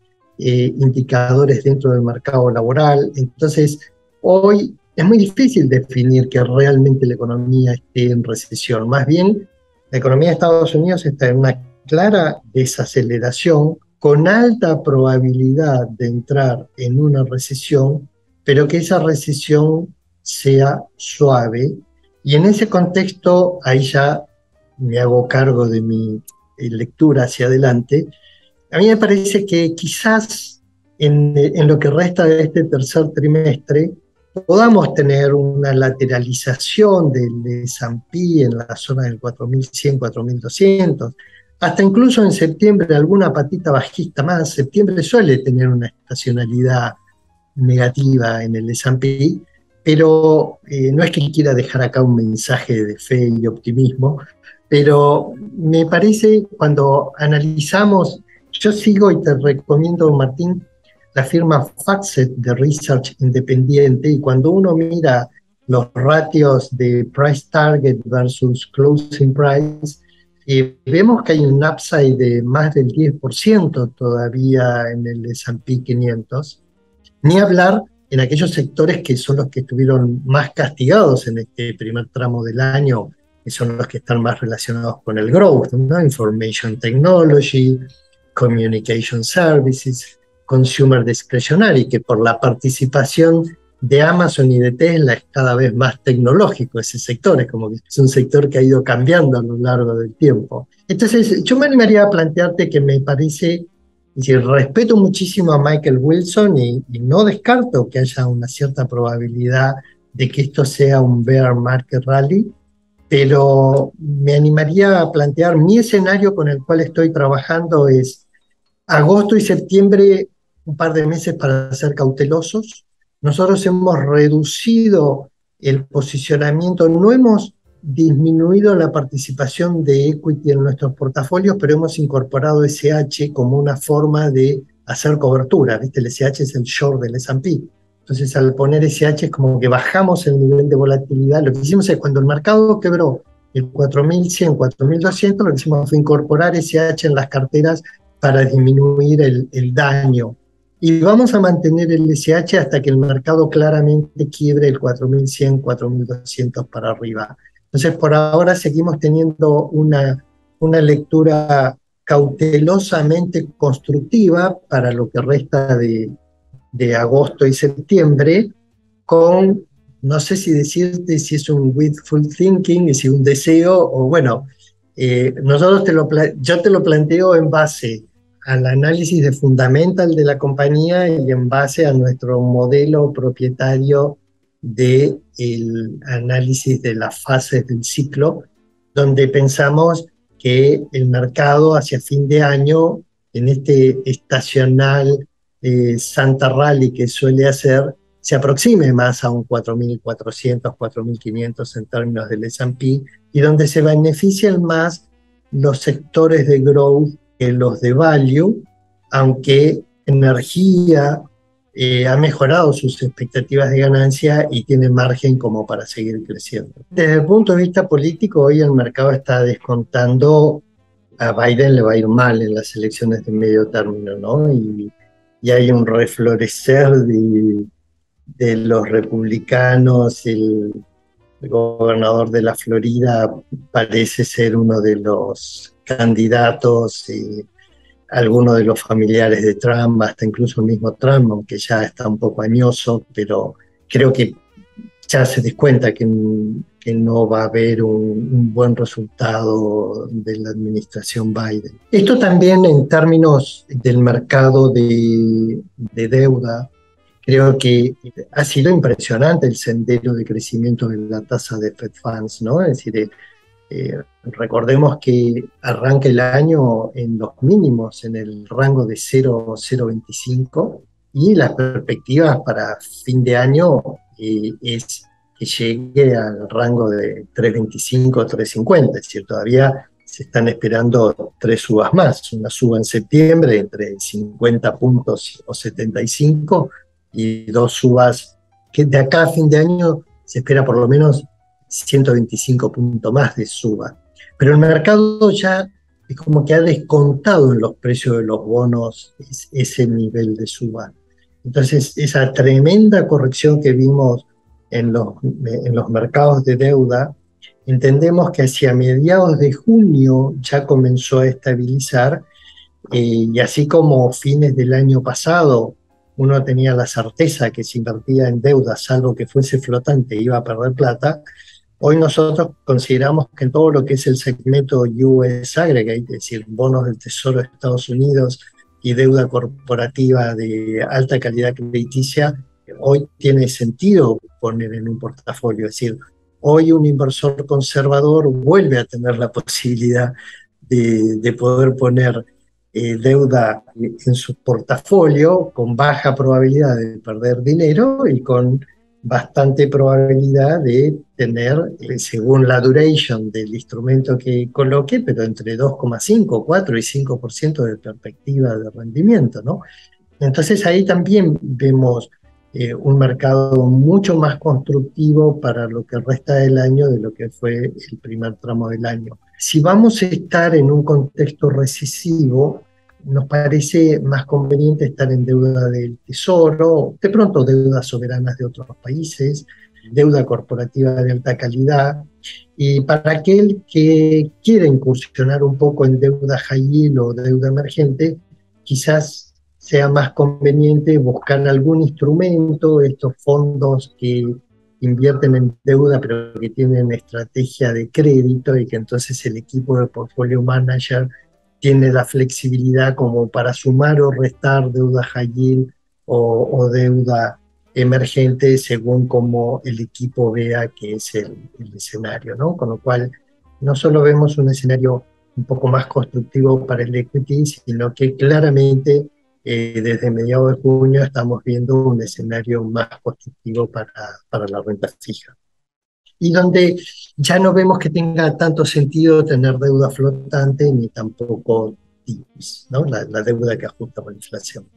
indicadores dentro del mercado laboral. Entonces, hoy es muy difícil definir que realmente la economía esté en recesión. Más bien, la economía de Estados Unidos está en una clara desaceleración con alta probabilidad de entrar en una recesión, pero que esa recesión sea suave. Y en ese contexto, ahí ya me hago cargo de mi lectura hacia adelante, A mí me parece que quizás en lo que resta de este tercer trimestre podamos tener una lateralización del S&P en la zona del 4100, 4200, hasta incluso en septiembre alguna patita bajista más. Septiembre suele tener una estacionalidad negativa en el S&P, pero no es que quiera dejar acá un mensaje de fe y optimismo, pero me parece cuando analizamos, yo sigo y te recomiendo, Martín, la firma FactSet de Research Independiente, y cuando uno mira los ratios de Price Target versus Closing Price, vemos que hay un upside de más del 10% todavía en el S&P 500, ni hablar en aquellos sectores que son los que estuvieron más castigados en este primer tramo del año, que son los que están más relacionados con el growth, ¿no? Information Technology, Communication Services, Consumer Discretionary, que por la participación de Amazon y de Tesla es cada vez más tecnológico ese sector, es como que es un sector que ha ido cambiando a lo largo del tiempo. Entonces, yo me animaría a plantearte que me parece, y respeto muchísimo a Michael Wilson y no descarto que haya una cierta probabilidad de que esto sea un bear market rally, pero me animaría a plantear mi escenario con el cual estoy trabajando es agosto y septiembre, un par de meses para ser cautelosos. Nosotros hemos reducido el posicionamiento, no hemos disminuido la participación de equity en nuestros portafolios, pero hemos incorporado SH como una forma de hacer cobertura. ¿Viste? El SH es el short del S&P. Entonces, al poner SH es como que bajamos el nivel de volatilidad. Lo que hicimos es cuando el mercado quebró el 4100, 4200, lo que hicimos fue incorporar SH en las carteras para disminuir el daño. Y vamos a mantener el SH hasta que el mercado claramente quiebre el 4100, 4200 para arriba. Entonces, por ahora seguimos teniendo una lectura cautelosamente constructiva para lo que resta de agosto y septiembre, con, no sé si decirte si es un wishful thinking, y si un deseo, o bueno, yo te lo planteo en base al análisis de fundamental de la compañía y en base a nuestro modelo propietario del análisis de las fases del ciclo, donde pensamos que el mercado hacia fin de año, en este estacional Santa Rally que suele hacer, se aproxime más a un 4.400, 4.500 en términos del S&P, y donde se benefician más los sectores de growth que los de value, aunque energía ha mejorado sus expectativas de ganancia y tiene margen como para seguir creciendo. Desde el punto de vista político, hoy el mercado está descontando a Biden le va a ir mal en las elecciones de medio término, ¿no? Y hay un reflorecer de los republicanos. El gobernador de la Florida parece ser uno de los candidatos, y algunos de los familiares de Trump, hasta incluso el mismo Trump, aunque ya está un poco añoso, pero creo que ya se descuenta que no va a haber un buen resultado de la administración Biden. Esto también en términos del mercado de deuda. Creo que ha sido impresionante el sendero de crecimiento de la tasa de Fed Funds, ¿no? Es decir, recordemos que arranca el año en los mínimos, en el rango de 0,025, y las perspectivas para fin de año es que llegue al rango de 3,25, 3,50, es decir, todavía se están esperando 3 subas más, una suba en septiembre entre 50 puntos o 75, y 2 subas que de acá a fin de año se espera por lo menos 125 puntos más de suba. Pero el mercado ya es como que ha descontado en los precios de los bonos ese nivel de suba. Entonces, esa tremenda corrección que vimos en los mercados de deuda, entendemos que hacia mediados de junio ya comenzó a estabilizar, y así como fines del año pasado uno tenía la certeza que si invertía en deuda, salvo que fuese flotante, iba a perder plata. Hoy nosotros consideramos que en todo lo que es el segmento US Aggregate, es decir, bonos del Tesoro de Estados Unidos, y deuda corporativa de alta calidad crediticia, hoy tiene sentido poner en un portafolio. Es decir, hoy un inversor conservador vuelve a tener la posibilidad de poder poner deuda en su portafolio con baja probabilidad de perder dinero y con bastante probabilidad de tener, según la duration del instrumento que coloque, pero entre 2,5, 4 y 5% de perspectiva de rendimiento, ¿no? Entonces ahí también vemos un mercado mucho más constructivo para lo que resta del año de lo que fue el primer tramo del año. Si vamos a estar en un contexto recesivo, nos parece más conveniente estar en deuda del tesoro, de pronto deudas soberanas de otros países, deuda corporativa de alta calidad, y para aquel que quiera incursionar un poco en deuda high yield o deuda emergente, quizás sea más conveniente buscar algún instrumento, estos fondos que invierten en deuda pero que tienen estrategia de crédito y que entonces el equipo de portfolio manager tiene la flexibilidad como para sumar o restar deuda high yield o deuda emergente según como el equipo vea que es el escenario, ¿no? Con lo cual no solo vemos un escenario un poco más constructivo para el equity, sino que claramente desde mediados de junio estamos viendo un escenario más constructivo para la renta fija. Y donde ya no vemos que tenga tanto sentido tener deuda flotante ni tampoco TIPS, ¿no? La deuda que ajusta por la inflación.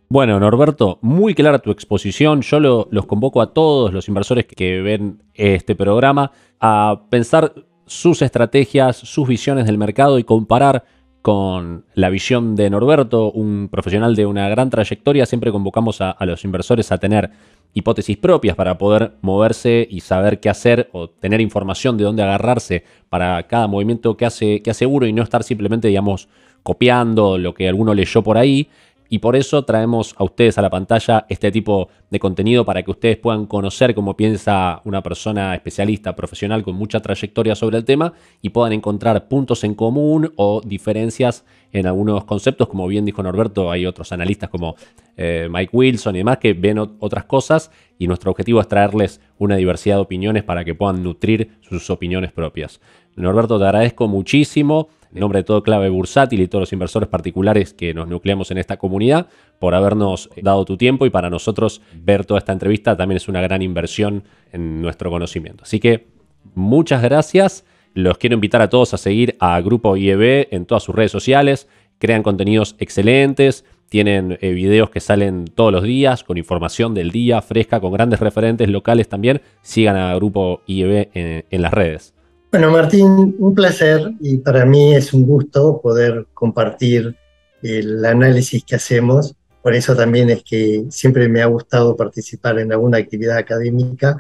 Bueno, Norberto, muy clara tu exposición. Yo los convoco a todos los inversores que ven este programa a pensar sus estrategias, sus visiones del mercado y comparar con la visión de Norberto, un profesional de una gran trayectoria. Siempre convocamos a los inversores a tener hipótesis propias para poder moverse y saber qué hacer o tener información de dónde agarrarse para cada movimiento que hace uno y no estar simplemente, digamos, copiando lo que alguno leyó por ahí. Y por eso traemos a ustedes a la pantalla este tipo de contenido para que ustedes puedan conocer cómo piensa una persona especialista, profesional con mucha trayectoria sobre el tema y puedan encontrar puntos en común o diferencias en algunos conceptos. Como bien dijo Norberto, hay otros analistas como Mike Wilson y demás que ven otras cosas y nuestro objetivo es traerles una diversidad de opiniones para que puedan nutrir sus opiniones propias. Norberto, te agradezco muchísimo. En nombre de todo Clave Bursátil y todos los inversores particulares que nos nucleamos en esta comunidad, por habernos dado tu tiempo y para nosotros ver toda esta entrevista también es una gran inversión en nuestro conocimiento. Así que muchas gracias. Los quiero invitar a todos a seguir a Grupo IEB en todas sus redes sociales. Crean contenidos excelentes, tienen videos que salen todos los días con información del día fresca, con grandes referentes locales también. Sigan a Grupo IEB en las redes. Bueno, Martín, un placer y para mí es un gusto poder compartir el análisis que hacemos. Por eso también es que siempre me ha gustado participar en alguna actividad académica,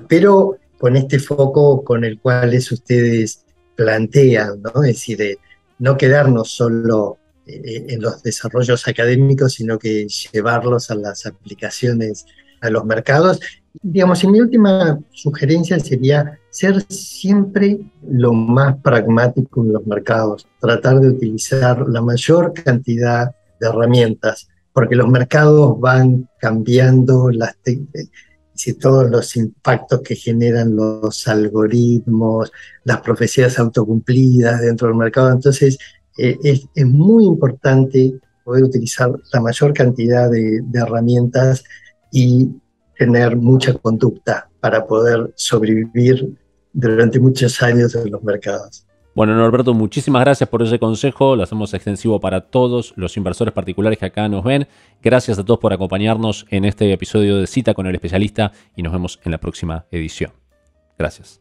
pero con este foco con el cual ustedes plantean, ¿no? Es decir, no quedarnos solo en los desarrollos académicos, sino que llevarlos a las aplicaciones a los mercados. Digamos, y mi última sugerencia sería ser siempre lo más pragmático en los mercados, tratar de utilizar la mayor cantidad de herramientas, porque los mercados van cambiando todos los impactos que generan los algoritmos, las profecías autocumplidas dentro del mercado. Entonces, es muy importante poder utilizar la mayor cantidad de herramientas y tener mucha conducta para poder sobrevivir durante muchos años en los mercados. Bueno, Norberto, muchísimas gracias por ese consejo. Lo hacemos extensivo para todos los inversores particulares que acá nos ven. Gracias a todos por acompañarnos en este episodio de Cita con el Especialista y nos vemos en la próxima edición. Gracias.